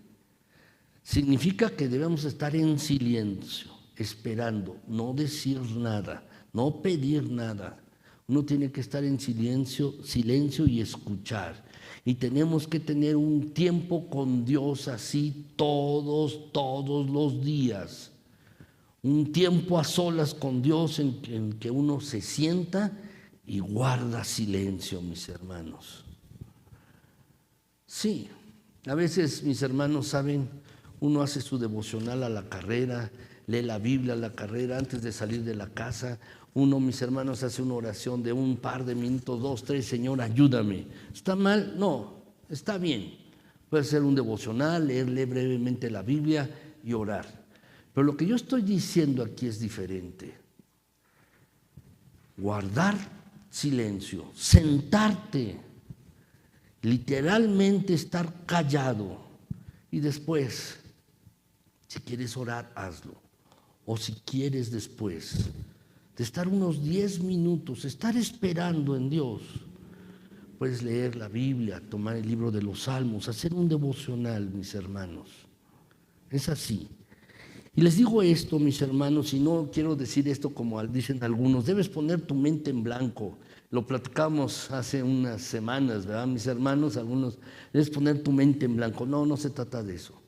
Significa que debemos estar en silencio, esperando, no decir nada, no pedir nada, Uno tiene que estar en silencio y escuchar. Y tenemos que tener un tiempo con Dios así todos los días. Un tiempo a solas con Dios en que uno se sienta y guarda silencio, mis hermanos. Sí, a veces, mis hermanos, saben, uno hace su devocional a la carrera, lee la Biblia a la carrera antes de salir de la casa. Uno, mis hermanos, hace una oración de un par de minutos, 2, 3, Señor, ayúdame. ¿Está mal? No, está bien. Puede ser un devocional, leerle brevemente la Biblia y orar. Pero lo que yo estoy diciendo aquí es diferente. Guardar silencio, sentarte, literalmente estar callado y después, si quieres orar, hazlo. O si quieres después de estar unos 10 minutos, estar esperando en Dios, puedes leer la Biblia, tomar el libro de los Salmos, hacer un devocional, mis hermanos. Es así. Y les digo esto, mis hermanos, y no quiero decir esto como dicen algunos, debes poner tu mente en blanco. Lo platicamos hace unas semanas, ¿verdad, mis hermanos? Algunos, debes poner tu mente en blanco. No, no se trata de eso.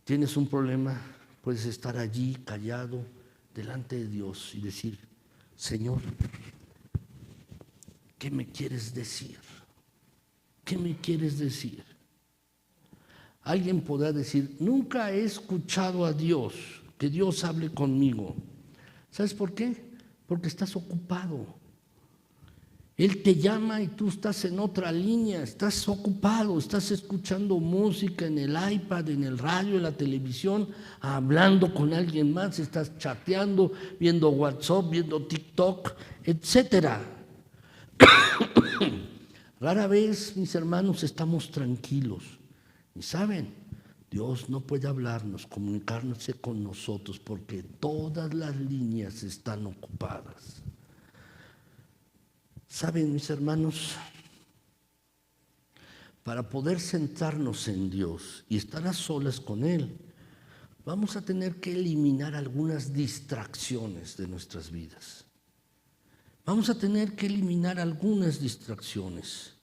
Tienes un problema, puedes estar allí callado delante de Dios y decir, Señor, ¿qué me quieres decir? ¿Qué me quieres decir? Alguien podrá decir, nunca he escuchado a Dios, que Dios hable conmigo. ¿Sabes por qué? Porque estás ocupado. Él te llama y tú estás en otra línea, estás ocupado, estás escuchando música en el iPad, en el radio, en la televisión, hablando con alguien más, estás chateando, viendo WhatsApp, viendo TikTok, etcétera. Rara vez, mis hermanos, estamos tranquilos. Y saben, Dios no puede hablarnos, comunicarse con nosotros porque todas las líneas están ocupadas. Saben, mis hermanos, para poder sentarnos en Dios y estar a solas con Él, vamos a tener que eliminar algunas distracciones de nuestras vidas. Vamos a tener que eliminar algunas distracciones.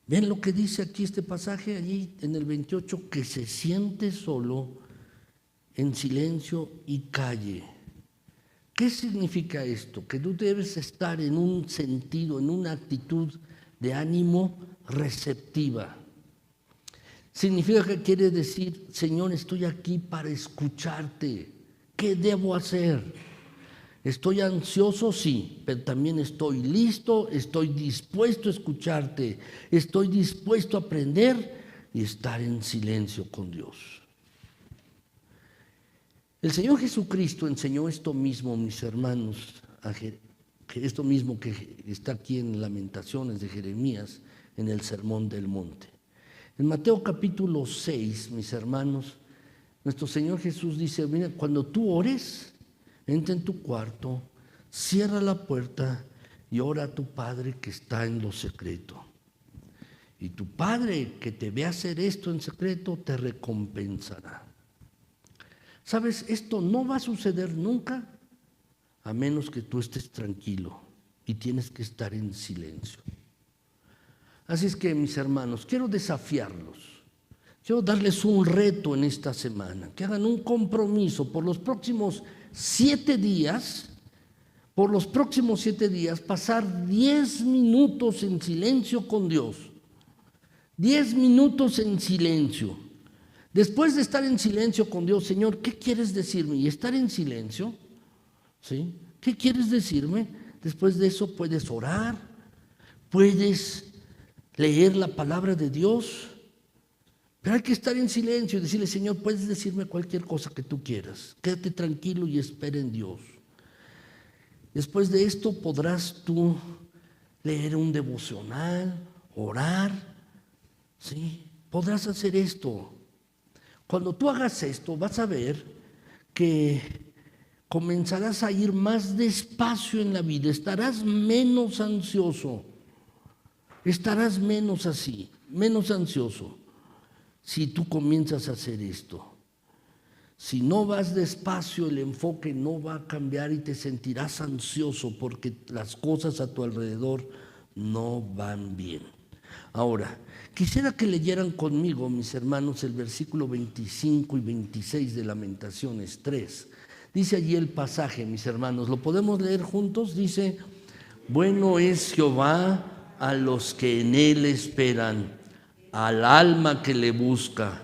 ¿Ven lo que dice aquí este pasaje allí en el 28? Que se siente solo, en silencio y calle. ¿Qué significa esto? Que tú debes estar en un sentido, en una actitud de ánimo receptiva. Significa que quiere decir, Señor, estoy aquí para escucharte. ¿Qué debo hacer? Estoy ansioso, sí, pero también estoy listo, estoy dispuesto a escucharte, estoy dispuesto a aprender y estar en silencio con Dios. El Señor Jesucristo enseñó esto mismo, mis hermanos, esto mismo que está aquí en Lamentaciones de Jeremías, en el Sermón del Monte. En Mateo capítulo 6, mis hermanos, nuestro Señor Jesús dice, mira, cuando tú ores, entra en tu cuarto, cierra la puerta y ora a tu Padre que está en lo secreto. Y tu Padre que te ve hacer esto en secreto te recompensará. ¿Sabes? Esto no va a suceder nunca a menos que tú estés tranquilo y tienes que estar en silencio. Así es que, mis hermanos, quiero desafiarlos. Quiero darles un reto en esta semana, que hagan un compromiso por los próximos 7 días, pasar 10 minutos en silencio con Dios. 10 minutos en silencio. Después de estar en silencio con Dios, Señor, ¿qué quieres decirme? Y estar en silencio, ¿sí? ¿Qué quieres decirme? Después de eso puedes orar, puedes leer la palabra de Dios. Pero hay que estar en silencio y decirle, Señor, puedes decirme cualquier cosa que tú quieras. Quédate tranquilo y espera en Dios. Después de esto podrás tú leer un devocional, orar, ¿sí? Podrás hacer esto. Cuando tú hagas esto, vas a ver que comenzarás a ir más despacio en la vida, estarás menos ansioso, estarás menos así, menos ansioso. Si tú comienzas a hacer esto, Si no vas despacio, el enfoque no va a cambiar y te sentirás ansioso porque las cosas a tu alrededor no van bien. Ahora, quisiera que leyeran conmigo, mis hermanos, el versículo 25 y 26 de Lamentaciones 3. Dice allí el pasaje, mis hermanos, ¿lo podemos leer juntos? Dice: bueno es Jehová a los que en él esperan, al alma que le busca.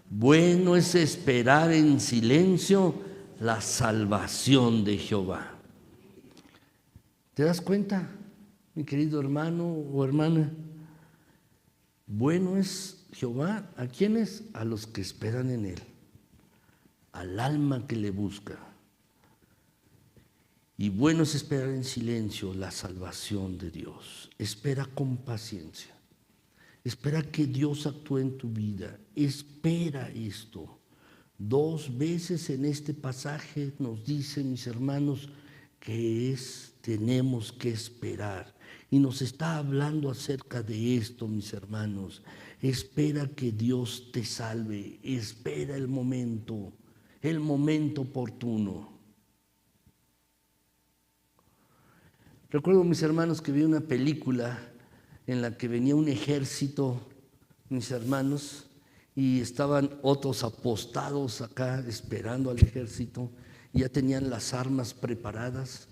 Bueno es esperar en silencio la salvación de Jehová. ¿Te das cuenta, mi querido hermano o hermana? Bueno es Jehová, ¿a quiénes? A los que esperan en él, al alma que le busca. Y bueno es esperar en silencio la salvación de Dios. Espera con paciencia. Espera que Dios actúe en tu vida. Espera esto. 2 veces en este pasaje nos dice, mis hermanos, que tenemos que esperar. Y nos está hablando acerca de esto, mis hermanos. Espera que Dios te salve. Espera el momento oportuno. Recuerdo, mis hermanos, que vi una película en la que venía un ejército, mis hermanos, y estaban otros apostados acá esperando al ejército, y ya tenían las armas preparadas,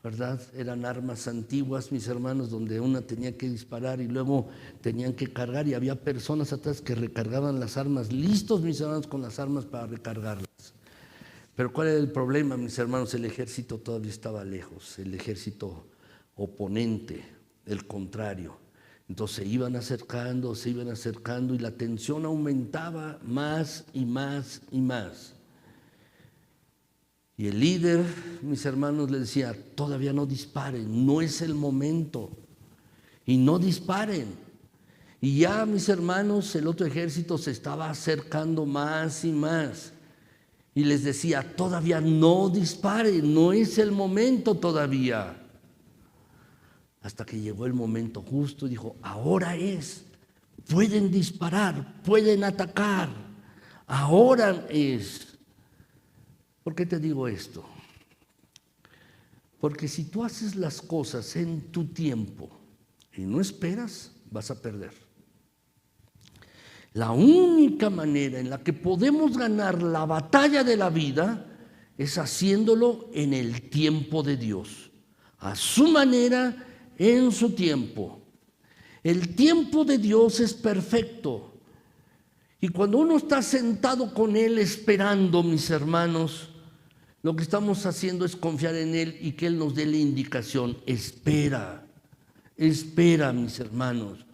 ¿verdad? Eran armas antiguas, mis hermanos, donde una tenía que disparar y luego tenían que cargar, y había personas atrás que recargaban las armas, listos, mis hermanos, con las armas para recargarlas. Pero ¿cuál era el problema, mis hermanos? El ejército todavía estaba lejos, el ejército oponente, el contrario. Entonces se iban acercando y la tensión aumentaba más y más y más. Y el líder, mis hermanos, le decía: todavía no disparen, no es el momento. Y no disparen. Y ya, mis hermanos, el otro ejército se estaba acercando más y más. Y les decía: todavía no disparen, no es el momento todavía. Hasta que llegó el momento justo y dijo: ahora es, pueden disparar, pueden atacar, ahora es. ¿Por qué te digo esto? Porque si tú haces las cosas en tu tiempo y no esperas, vas a perder. La única manera en la que podemos ganar la batalla de la vida es haciéndolo en el tiempo de Dios, a su manera, en su tiempo. El tiempo de Dios es perfecto. Y cuando uno está sentado con Él esperando, mis hermanos, lo que estamos haciendo es confiar en Él y que Él nos dé la indicación. Espera, mis hermanos.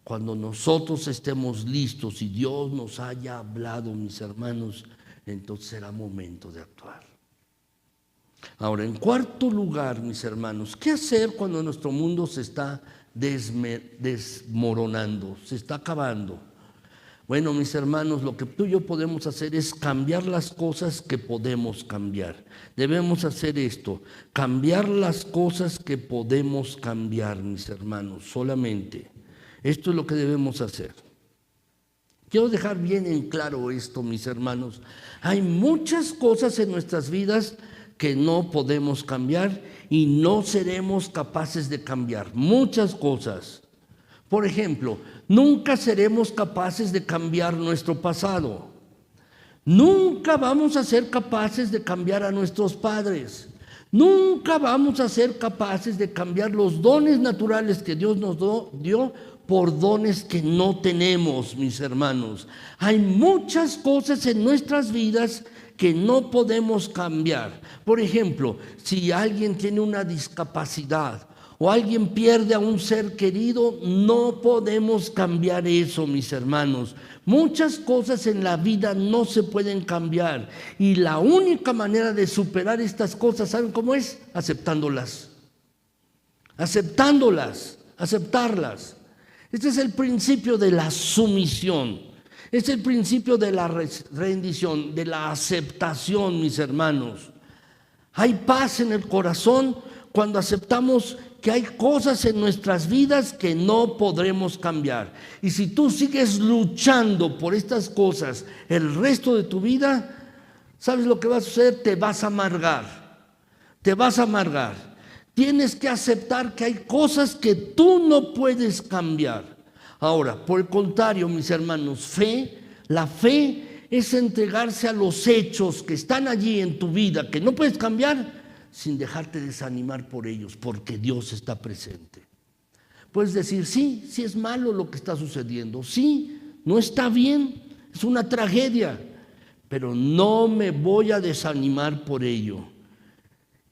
Cuando nosotros estemos listos y Dios nos haya hablado, mis hermanos, entonces será momento de actuar. Ahora, en cuarto lugar, mis hermanos, ¿qué hacer cuando nuestro mundo se está desmoronando, se está acabando? Bueno, mis hermanos, lo que tú y yo podemos hacer es cambiar las cosas que podemos cambiar. Debemos hacer esto, cambiar las cosas que podemos cambiar, mis hermanos, solamente. Esto es lo que debemos hacer. Quiero dejar bien en claro esto, mis hermanos. Hay muchas cosas en nuestras vidas que no podemos cambiar y no seremos capaces de cambiar. Muchas cosas. Por ejemplo, nunca seremos capaces de cambiar nuestro pasado. Nunca vamos a ser capaces de cambiar a nuestros padres. Nunca vamos a ser capaces de cambiar los dones naturales que Dios nos dio por dones que no tenemos, mis hermanos. Hay muchas cosas en nuestras vidas que no podemos cambiar. Por ejemplo, si alguien tiene una discapacidad o alguien pierde a un ser querido, no podemos cambiar eso, mis hermanos. Muchas cosas en la vida no se pueden cambiar y la única manera de superar estas cosas, ¿saben cómo es? Aceptándolas. Aceptarlas. Este es el principio de la sumisión. Es el principio de la rendición, de la aceptación, mis hermanos. Hay paz en el corazón cuando aceptamos que hay cosas en nuestras vidas que no podremos cambiar. Y si tú sigues luchando por estas cosas el resto de tu vida, ¿sabes lo que va a suceder? Te vas a amargar, te vas a amargar. Tienes que aceptar que hay cosas que tú no puedes cambiar. Ahora, por el contrario, mis hermanos, la fe es entregarse a los hechos que están allí en tu vida, que no puedes cambiar, sin dejarte desanimar por ellos, porque Dios está presente. Puedes decir, sí, sí es malo lo que está sucediendo, sí, no está bien, es una tragedia, pero no me voy a desanimar por ello.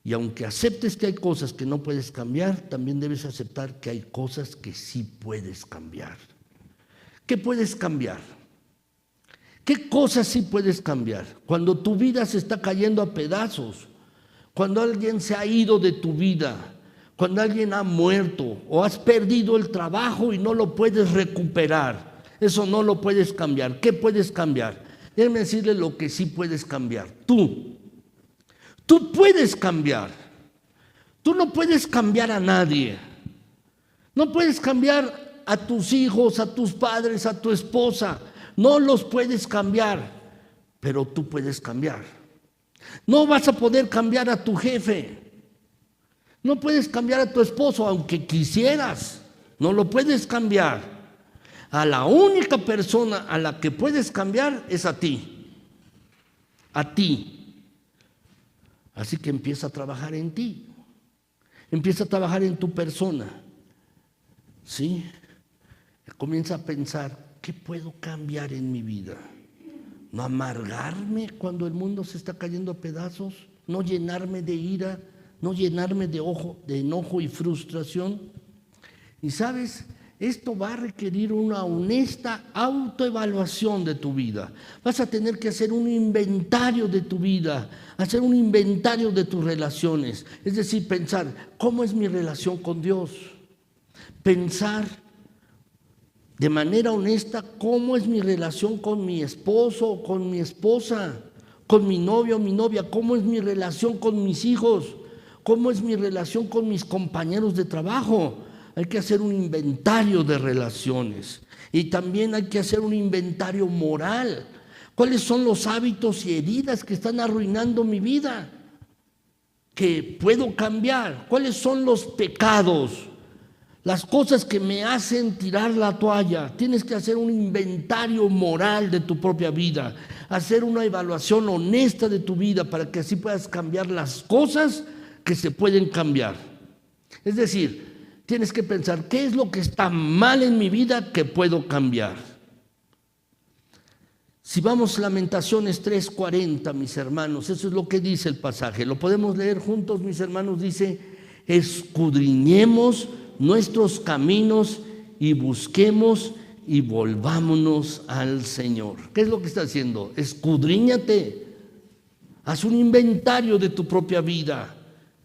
Y aunque aceptes que hay cosas que no puedes cambiar, también debes aceptar que hay cosas que sí puedes cambiar. ¿Qué puedes cambiar? ¿Qué cosas sí puedes cambiar? Cuando tu vida se está cayendo a pedazos, cuando alguien se ha ido de tu vida, cuando alguien ha muerto o has perdido el trabajo y no lo puedes recuperar, eso no lo puedes cambiar. ¿Qué puedes cambiar? Déjame decirle lo que sí puedes cambiar. Tú puedes cambiar. Tú no puedes cambiar a nadie. No puedes cambiar a tus hijos, a tus padres, a tu esposa. No los puedes cambiar, pero tú puedes cambiar. No vas a poder cambiar a tu jefe. No puedes cambiar a tu esposo, aunque quisieras. No lo puedes cambiar. A la única persona a la que puedes cambiar es a ti. A ti. Así que empieza a trabajar en ti. Empieza a trabajar en tu persona. ¿Sí? Comienza a pensar, ¿qué puedo cambiar en mi vida? No amargarme cuando el mundo se está cayendo a pedazos, no llenarme de ira, no llenarme de enojo y frustración. Y sabes, esto va a requerir una honesta autoevaluación de tu vida. Vas a tener que hacer un inventario de tu vida, hacer un inventario de tus relaciones. Es decir, pensar, ¿cómo es mi relación con Dios? Pensar de manera honesta, ¿cómo es mi relación con mi esposo o con mi esposa? Con mi novio o mi novia, ¿cómo es mi relación con mis hijos? ¿Cómo es mi relación con mis compañeros de trabajo? Hay que hacer un inventario de relaciones y también hay que hacer un inventario moral. ¿Cuáles son los hábitos y heridas que están arruinando mi vida? ¿Que puedo cambiar? ¿Cuáles son los pecados? Las cosas que me hacen tirar la toalla. Tienes que hacer un inventario moral de tu propia vida, hacer una evaluación honesta de tu vida para que así puedas cambiar las cosas que se pueden cambiar. Es decir, tienes que pensar, ¿qué es lo que está mal en mi vida que puedo cambiar? Si vamos a Lamentaciones 3:40, mis hermanos, eso es lo que dice el pasaje. Lo podemos leer juntos, mis hermanos. Dice, escudriñemos nuestros caminos y busquemos y volvámonos al Señor. ¿Qué es lo que está haciendo? Escudriñate. Haz un inventario de tu propia vida,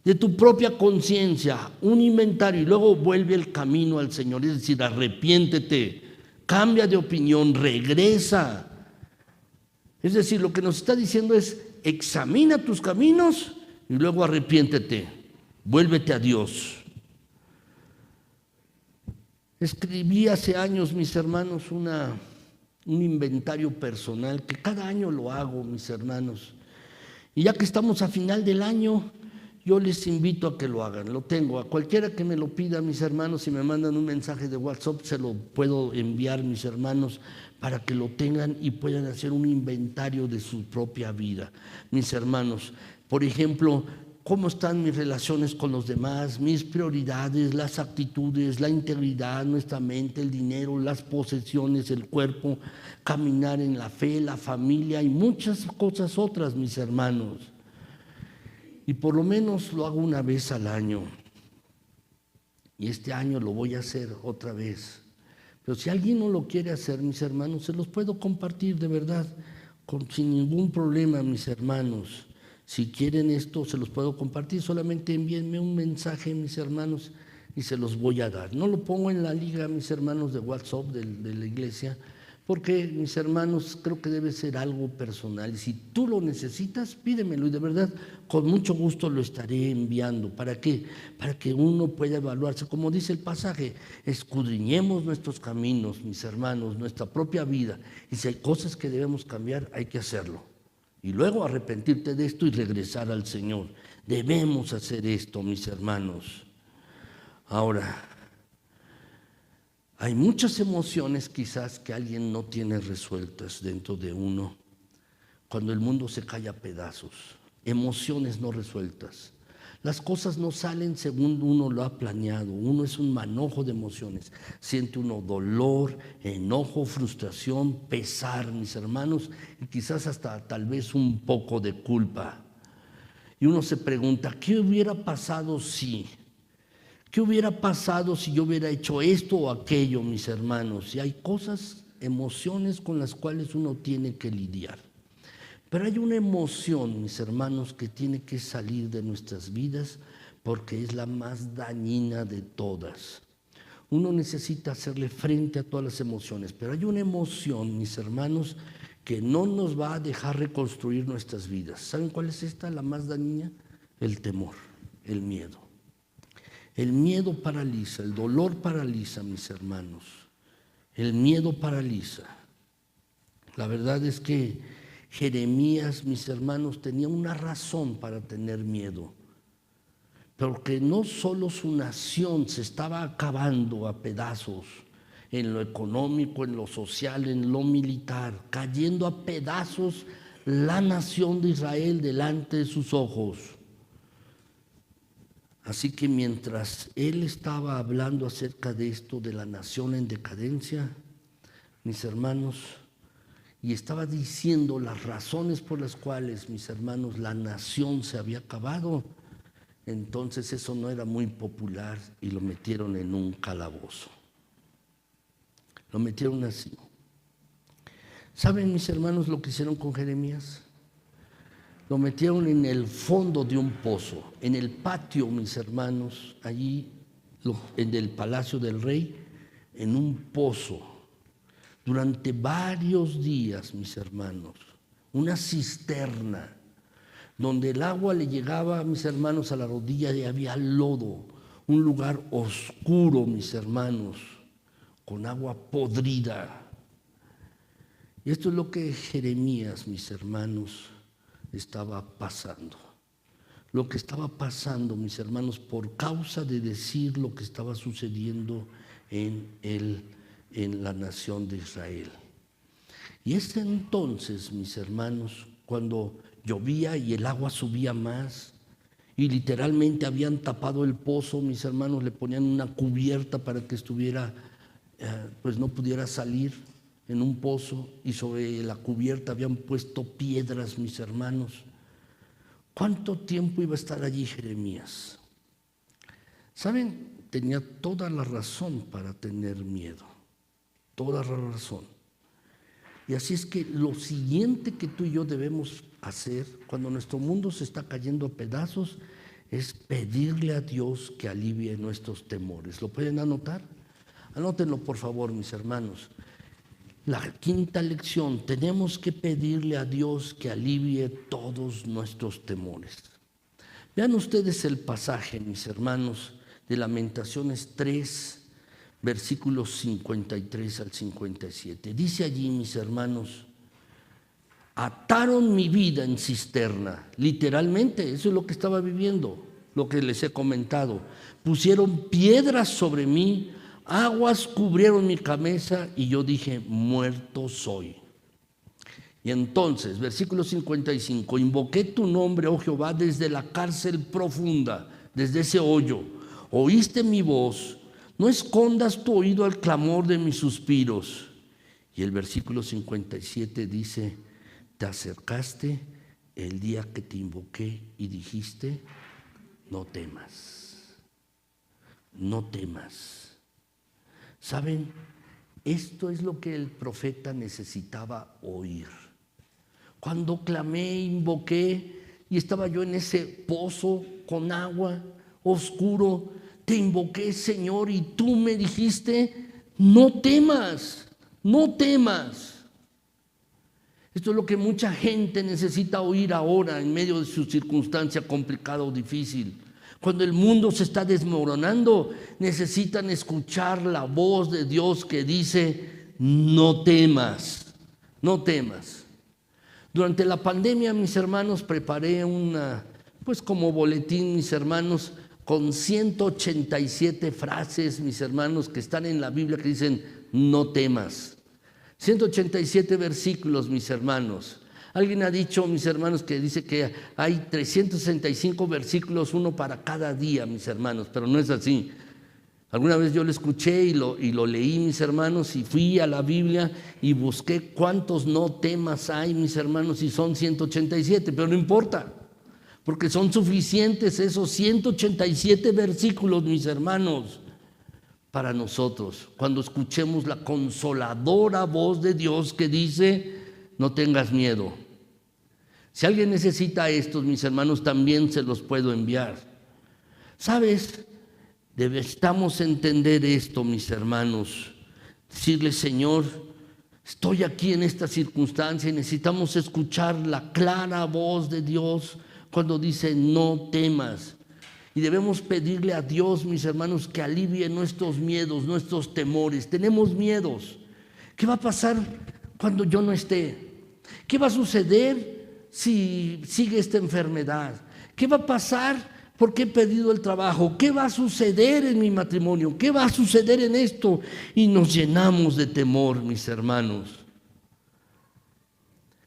de tu propia conciencia, un inventario, y luego vuelve el camino al Señor. Es decir, arrepiéntete, cambia de opinión, regresa. Es decir, lo que nos está diciendo es, examina tus caminos y luego arrepiéntete, vuélvete a Dios. Escribí hace años, mis hermanos, un inventario personal, que cada año lo hago, mis hermanos. Y ya que estamos a final del año, yo les invito a que lo hagan. Lo tengo, a cualquiera que me lo pida, mis hermanos, si me mandan un mensaje de WhatsApp, se lo puedo enviar, mis hermanos, para que lo tengan y puedan hacer un inventario de su propia vida. Mis hermanos, por ejemplo, ¿cómo están mis relaciones con los demás, mis prioridades, las actitudes, la integridad, nuestra mente, el dinero, las posesiones, el cuerpo, caminar en la fe, la familia y muchas cosas otras, mis hermanos? Y por lo menos lo hago una vez al año. Y este año lo voy a hacer otra vez. Pero si alguien no lo quiere hacer, mis hermanos, se los puedo compartir de verdad, sin ningún problema, mis hermanos. Si quieren esto, se los puedo compartir. Solamente envíenme un mensaje, mis hermanos, y se los voy a dar. No lo pongo en la liga, mis hermanos, de WhatsApp de la iglesia, porque, mis hermanos, creo que debe ser algo personal. Y si tú lo necesitas, pídemelo y de verdad, con mucho gusto lo estaré enviando. ¿Para qué? Para que uno pueda evaluarse. Como dice el pasaje, escudriñemos nuestros caminos, mis hermanos, nuestra propia vida. Y si hay cosas que debemos cambiar, hay que hacerlo. y luego arrepentirte de esto y regresar al Señor. Debemos hacer esto, mis hermanos. Ahora, hay muchas emociones quizás que alguien no tiene resueltas dentro de uno cuando el mundo se cae a pedazos. Emociones no resueltas. Las cosas no salen según uno lo ha planeado. Uno es un manojo de emociones. Siente uno dolor, enojo, frustración, pesar, mis hermanos, y quizás hasta tal vez un poco de culpa. Y uno se pregunta, ¿qué hubiera pasado si? ¿Qué hubiera pasado si yo hubiera hecho esto o aquello, mis hermanos? Y hay cosas, emociones con las cuales uno tiene que lidiar. Pero hay una emoción, mis hermanos, que tiene que salir de nuestras vidas porque es la más dañina de todas. Uno necesita hacerle frente a todas las emociones, pero hay una emoción, mis hermanos, que no nos va a dejar reconstruir nuestras vidas. ¿Saben cuál es esta, la más dañina? El temor, el miedo. El miedo paraliza, el dolor paraliza, mis hermanos. El miedo paraliza. La verdad es que Jeremías, mis hermanos, tenía una razón para tener miedo, porque no solo su nación se estaba acabando a pedazos, en lo económico, en lo social, en lo militar, cayendo a pedazos la nación de Israel delante de sus ojos. Así que mientras él estaba hablando acerca de esto, de la nación en decadencia, mis hermanos, y estaba diciendo las razones por las cuales, mis hermanos, la nación se había acabado, entonces eso no era muy popular y lo metieron en un calabozo. Lo metieron así. ¿Saben, mis hermanos, lo que hicieron con Jeremías? Lo metieron en el fondo de un pozo, en el patio, mis hermanos, allí en el palacio del rey, en un pozo. Durante varios días, mis hermanos, una cisterna donde el agua le llegaba, mis hermanos, a la rodilla y había lodo, un lugar oscuro, mis hermanos, con agua podrida. Y esto es lo que Jeremías, mis hermanos, estaba pasando. Lo que estaba pasando, mis hermanos, por causa de decir lo que estaba sucediendo en la nación de Israel. Y es entonces, mis hermanos, cuando llovía y el agua subía más y literalmente habían tapado el pozo, mis hermanos, le ponían una cubierta para que estuviera, pues no pudiera salir en un pozo, y sobre la cubierta habían puesto piedras, mis hermanos. ¿Cuánto tiempo iba a estar allí Jeremías? ¿Saben? Tenía toda la razón para tener miedo. Toda la razón. Y así es que lo siguiente que tú y yo debemos hacer cuando nuestro mundo se está cayendo a pedazos es pedirle a Dios que alivie nuestros temores. ¿Lo pueden anotar? Anótenlo, por favor, mis hermanos. La quinta lección: tenemos que pedirle a Dios que alivie todos nuestros temores. Vean ustedes el pasaje, mis hermanos, de Lamentaciones 3, versículos 53 al 57. Dice allí, mis hermanos, ataron mi vida en cisterna. Literalmente, eso es lo que estaba viviendo, lo que les he comentado. Pusieron piedras sobre mí, aguas cubrieron mi cabeza y yo dije, muerto soy. Y entonces, versículo 55, invoqué tu nombre, oh Jehová, desde la cárcel profunda, desde ese hoyo. Oíste mi voz. No escondas tu oído al clamor de mis suspiros. Y el versículo 57 dice, te acercaste el día que te invoqué y dijiste, no temas, no temas. ¿Saben? Esto es lo que el profeta necesitaba oír. Cuando clamé, invoqué y estaba yo en ese pozo con agua oscuro, te invoqué, Señor, y tú me dijiste, no temas, no temas. Esto es lo que mucha gente necesita oír ahora en medio de su circunstancia complicada o difícil. Cuando el mundo se está desmoronando, necesitan escuchar la voz de Dios que dice, no temas, no temas. Durante la pandemia, mis hermanos, preparé pues como boletín, mis hermanos, con 187 frases, mis hermanos, que están en la Biblia que dicen, no temas. 187 versículos, mis hermanos. Alguien ha dicho, mis hermanos, que dice que hay 365 versículos, uno para cada día, mis hermanos, pero no es así. Alguna vez yo lo escuché y lo leí, mis hermanos, y fui a la Biblia y busqué cuántos no temas hay, mis hermanos, y son 187, pero no importa, porque son suficientes esos 187 versículos, mis hermanos, para nosotros, cuando escuchemos la consoladora voz de Dios que dice, no tengas miedo. Si alguien necesita estos, mis hermanos, también se los puedo enviar. ¿Sabes? Necesitamos entender esto, mis hermanos. Decirle, Señor, estoy aquí en esta circunstancia y necesitamos escuchar la clara voz de Dios cuando dice, no temas. Y debemos pedirle a Dios, mis hermanos, que alivie nuestros miedos, nuestros temores. Tenemos miedos. ¿Qué va a pasar cuando yo no esté? ¿Qué va a suceder si sigue esta enfermedad? ¿Qué va a pasar porque he perdido el trabajo? ¿Qué va a suceder en mi matrimonio? ¿Qué va a suceder en esto? Y nos llenamos de temor, mis hermanos.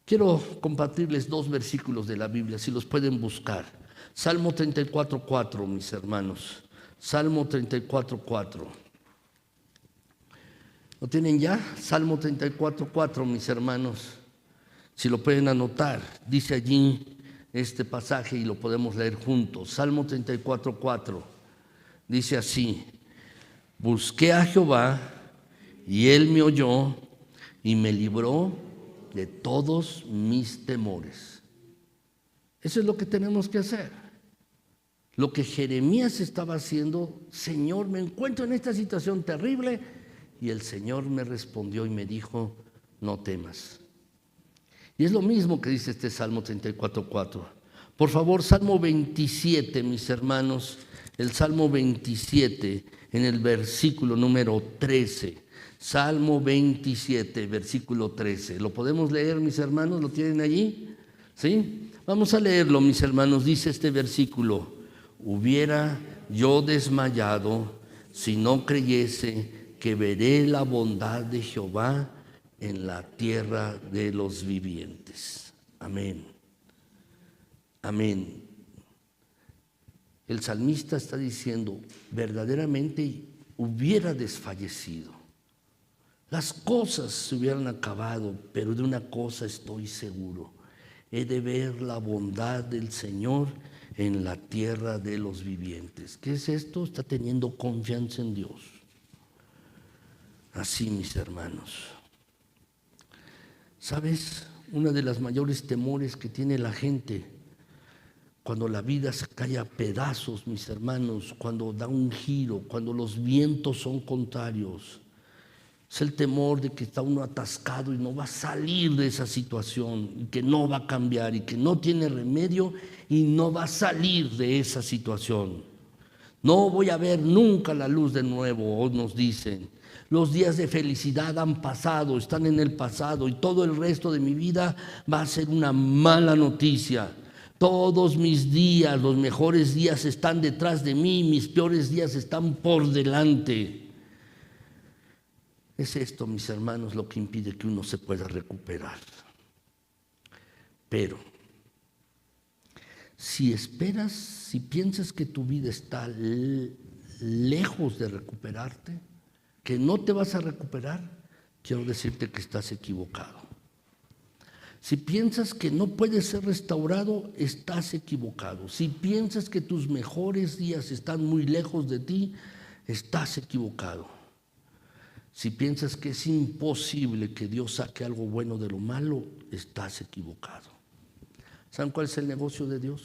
Quiero compartirles 2 versículos de la Biblia, si los pueden buscar. Salmo 34:4, mis hermanos. Salmo 34:4. ¿Lo tienen ya? Salmo 34:4, mis hermanos. Si lo pueden anotar, dice allí este pasaje y lo podemos leer juntos. Salmo 34:4. Dice así: busqué a Jehová y él me oyó y me libró de todos mis temores. Eso es lo que tenemos que hacer. Lo que Jeremías estaba haciendo, Señor, me encuentro en esta situación terrible, y el Señor me respondió y me dijo, no temas. Y es lo mismo que dice este Salmo 34:4. Por favor, Salmo 27, mis hermanos, el Salmo 27 en el versículo número 13. Salmo 27, versículo 13. ¿Lo podemos leer, mis hermanos? ¿Lo tienen allí? ¿Sí? Vamos a leerlo, mis hermanos. Dice este versículo: hubiera yo desmayado si no creyese que veré la bondad de Jehová en la tierra de los vivientes. Amén. Amén. El salmista está diciendo, verdaderamente hubiera desfallecido. Las cosas se hubieran acabado, pero de una cosa estoy seguro: he de ver la bondad del Señor en la tierra de los vivientes. ¿Qué es esto? Está teniendo confianza en Dios. Así, mis hermanos. ¿Sabes? Uno de los mayores temores que tiene la gente cuando la vida se cae a pedazos, mis hermanos, cuando da un giro, cuando los vientos son contrarios, es el temor de que está uno atascado y no va a salir de esa situación, y que no va a cambiar, y que no tiene remedio y no va a salir de esa situación. No voy a ver nunca la luz de nuevo, hoy nos dicen. Los días de felicidad han pasado, están en el pasado, y todo el resto de mi vida va a ser una mala noticia. Todos mis días, los mejores días están detrás de mí, mis peores días están por delante. Es esto, mis hermanos, lo que impide que uno se pueda recuperar. Pero si esperas, si piensas que tu vida está lejos de recuperarte, que no te vas a recuperar, quiero decirte que estás equivocado. Si piensas que no puedes ser restaurado, estás equivocado. Si piensas que tus mejores días están muy lejos de ti, estás equivocado. Si piensas que es imposible que Dios saque algo bueno de lo malo, estás equivocado. ¿Saben cuál es el negocio de Dios?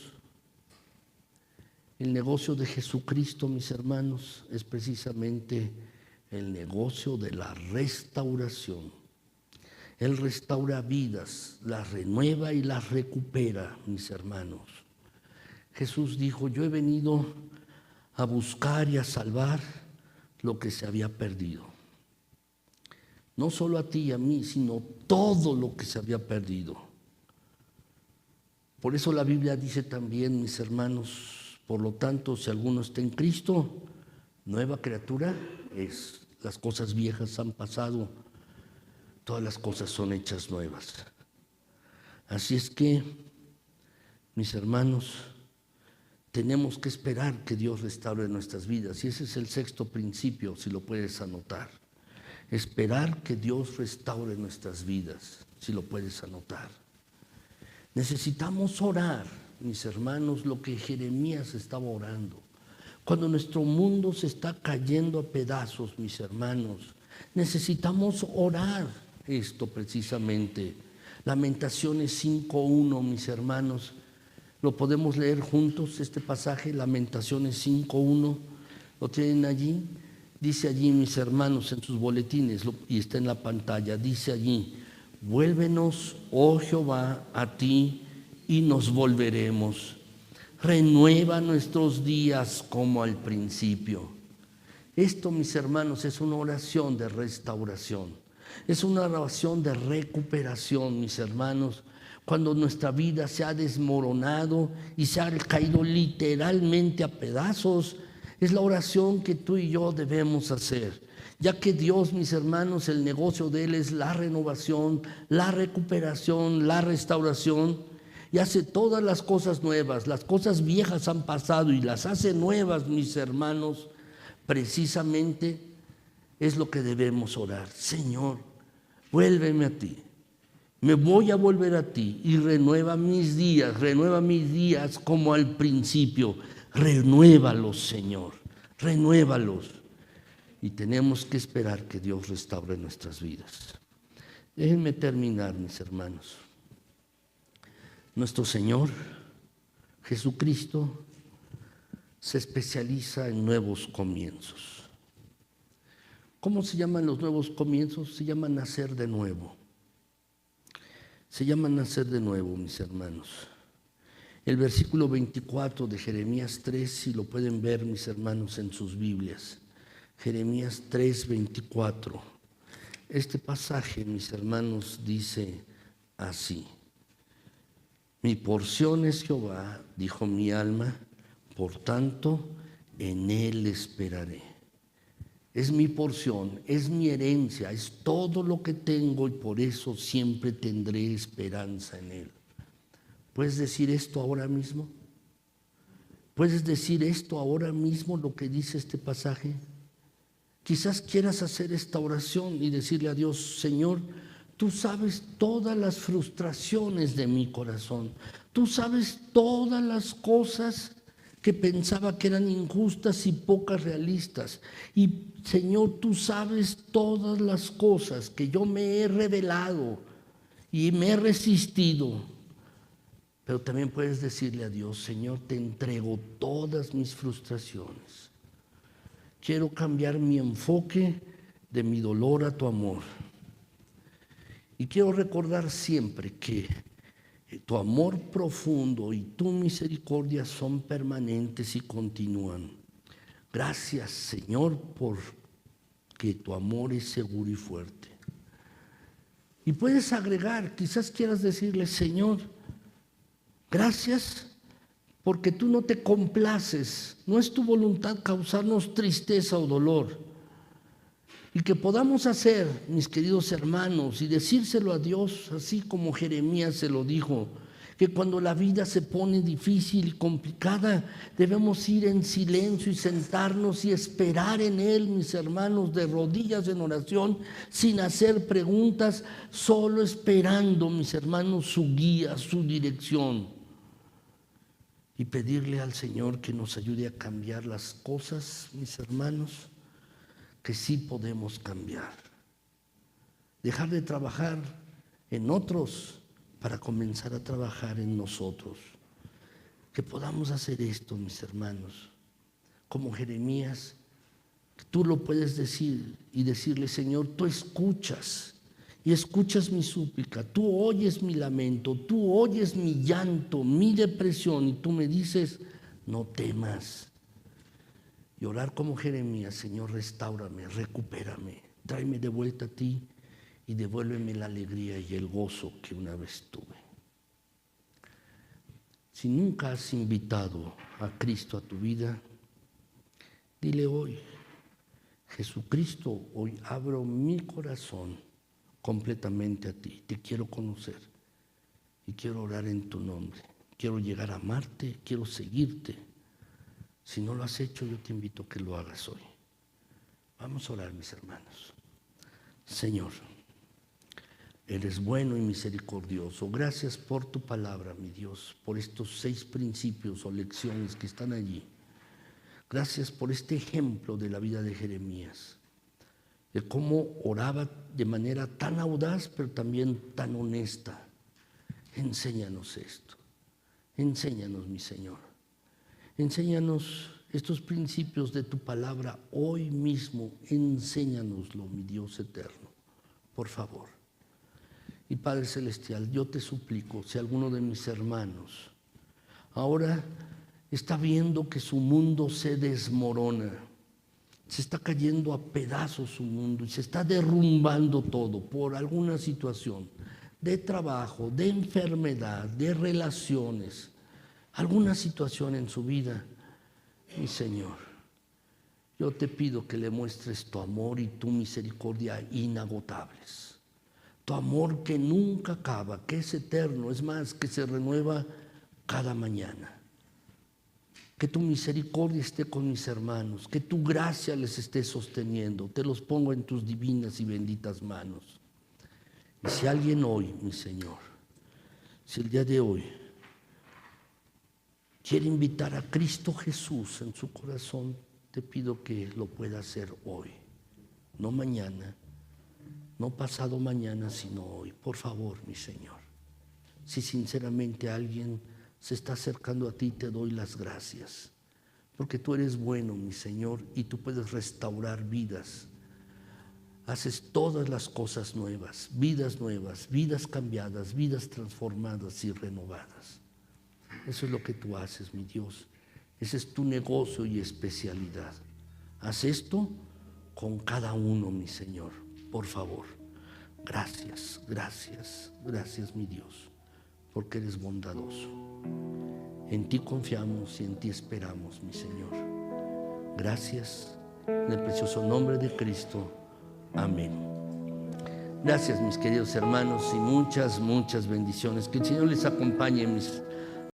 El negocio de Jesucristo, mis hermanos, es precisamente el negocio de la restauración. Él restaura vidas, las renueva y las recupera, mis hermanos. Jesús dijo, yo he venido a buscar y a salvar lo que se había perdido. No solo a ti y a mí, sino todo lo que se había perdido. Por eso la Biblia dice también, mis hermanos, por lo tanto, si alguno está en Cristo, nueva criatura es. Las cosas viejas han pasado, todas las cosas son hechas nuevas. Así es que, mis hermanos, tenemos que esperar que Dios restaure nuestras vidas. Y ese es el sexto principio, si lo puedes anotar. Esperar que Dios restaure nuestras vidas, si lo puedes anotar. Necesitamos orar, mis hermanos, lo que Jeremías estaba orando. Cuando nuestro mundo se está cayendo a pedazos, mis hermanos, necesitamos orar esto precisamente. Lamentaciones 5:1, mis hermanos, lo podemos leer juntos, este pasaje, Lamentaciones 5:1, ¿lo tienen allí? Dice allí, mis hermanos, en sus boletines, y está en la pantalla, dice allí: vuélvenos, oh Jehová, a ti, y nos volveremos. Renueva nuestros días como al principio. Esto, mis hermanos, es una oración de restauración. Es una oración de recuperación, mis hermanos. Cuando nuestra vida se ha desmoronado y se ha caído literalmente a pedazos, es la oración que tú y yo debemos hacer. Ya que Dios, mis hermanos, el negocio de Él es la renovación, la recuperación, la restauración. Y hace todas las cosas nuevas. Las cosas viejas han pasado y las hace nuevas, mis hermanos. Precisamente es lo que debemos orar. Señor, vuélveme a ti. Me voy a volver a ti y renueva mis días como al principio. Renuévalos, Señor, renuévalos. Y tenemos que esperar que Dios restaure nuestras vidas. Déjenme terminar, mis hermanos. Nuestro Señor Jesucristo se especializa en nuevos comienzos. ¿Cómo se llaman los nuevos comienzos? Se llama nacer de nuevo. Se llama nacer de nuevo, mis hermanos. El versículo 24 de Jeremías 3, si lo pueden ver, mis hermanos, en sus Biblias. Jeremías 3, 24. Este pasaje, mis hermanos, dice así: mi porción es Jehová, dijo mi alma, por tanto, en Él esperaré. Es mi porción, es mi herencia, es todo lo que tengo y por eso siempre tendré esperanza en Él. ¿Puedes decir esto ahora mismo? ¿Puedes decir esto ahora mismo, lo que dice este pasaje? Quizás quieras hacer esta oración y decirle a Dios: Señor, tú sabes todas las frustraciones de mi corazón. Tú sabes todas las cosas que pensaba que eran injustas y pocas realistas. Y Señor, tú sabes todas las cosas que yo me he rebelado y me he resistido. Pero también puedes decirle a Dios: Señor, te entrego todas mis frustraciones. Quiero cambiar mi enfoque de mi dolor a tu amor. Y quiero recordar siempre que tu amor profundo y tu misericordia son permanentes y continúan. Gracias, Señor, porque tu amor es seguro y fuerte. Y puedes agregar, quizás quieras decirle: Señor, gracias porque tú no te complaces, no es tu voluntad causarnos tristeza o dolor. Y que podamos hacer, mis queridos hermanos, y decírselo a Dios, así como Jeremías se lo dijo, que cuando la vida se pone difícil y complicada, debemos ir en silencio y sentarnos y esperar en Él, mis hermanos, de rodillas en oración, sin hacer preguntas, solo esperando, mis hermanos, su guía, su dirección. Y pedirle al Señor que nos ayude a cambiar las cosas, mis hermanos, que sí podemos cambiar. Dejar de trabajar en otros para comenzar a trabajar en nosotros. Que podamos hacer esto, mis hermanos, como Jeremías, que tú lo puedes decir y decirle: Señor, tú escuchas y escuchas mi súplica, tú oyes mi lamento, tú oyes mi llanto, mi depresión, y tú me dices: no temas. Y orar como Jeremías: Señor, restáurame, recupérame, tráeme de vuelta a ti y devuélveme la alegría y el gozo que una vez tuve. Si nunca has invitado a Cristo a tu vida, dile hoy: Jesucristo, hoy abro mi corazón completamente a ti. Te quiero conocer y quiero orar en tu nombre. Quiero llegar a amarte, quiero seguirte. Si no lo has hecho, yo te invito a que lo hagas hoy. Vamos a orar, mis hermanos. Señor, eres bueno y misericordioso. Gracias por tu palabra, mi Dios, por estos 6 principios o lecciones que están allí. Gracias por este ejemplo de la vida de Jeremías, de cómo oraba de manera tan audaz, pero también tan honesta. Enséñanos esto. Enséñanos, mi Señor. Enséñanos estos principios de tu palabra hoy mismo. Enséñanoslo, mi Dios eterno, por favor. Y Padre Celestial, yo te suplico, si alguno de mis hermanos ahora está viendo que su mundo se desmorona, se está cayendo a pedazos su mundo y se está derrumbando todo por alguna situación de trabajo, de enfermedad, de relaciones, alguna situación en su vida, mi Señor, yo te pido que le muestres tu amor y tu misericordia inagotables. Tu amor que nunca acaba, que es eterno, es más, que se renueva cada mañana. Que tu misericordia esté con mis hermanos, que tu gracia les esté sosteniendo. Te los pongo en tus divinas y benditas manos. Y si alguien hoy, mi Señor, si el día de hoy quiere invitar a Cristo Jesús en su corazón, te pido que lo pueda hacer hoy, no mañana, no pasado mañana, sino hoy. Por favor, mi Señor, si sinceramente alguien se está acercando a ti, te doy las gracias, porque tú eres bueno, mi Señor, y tú puedes restaurar vidas. Haces todas las cosas nuevas, vidas cambiadas, vidas transformadas y renovadas. Eso es lo que tú haces, mi Dios. Ese es tu negocio y especialidad. Haz esto con cada uno, mi Señor, por favor. Gracias, gracias, gracias, mi Dios, porque eres bondadoso. En ti confiamos y en ti esperamos, mi Señor. Gracias, en el precioso nombre de Cristo. Amén. Gracias, mis queridos hermanos, y muchas bendiciones. Que el Señor les acompañe, mis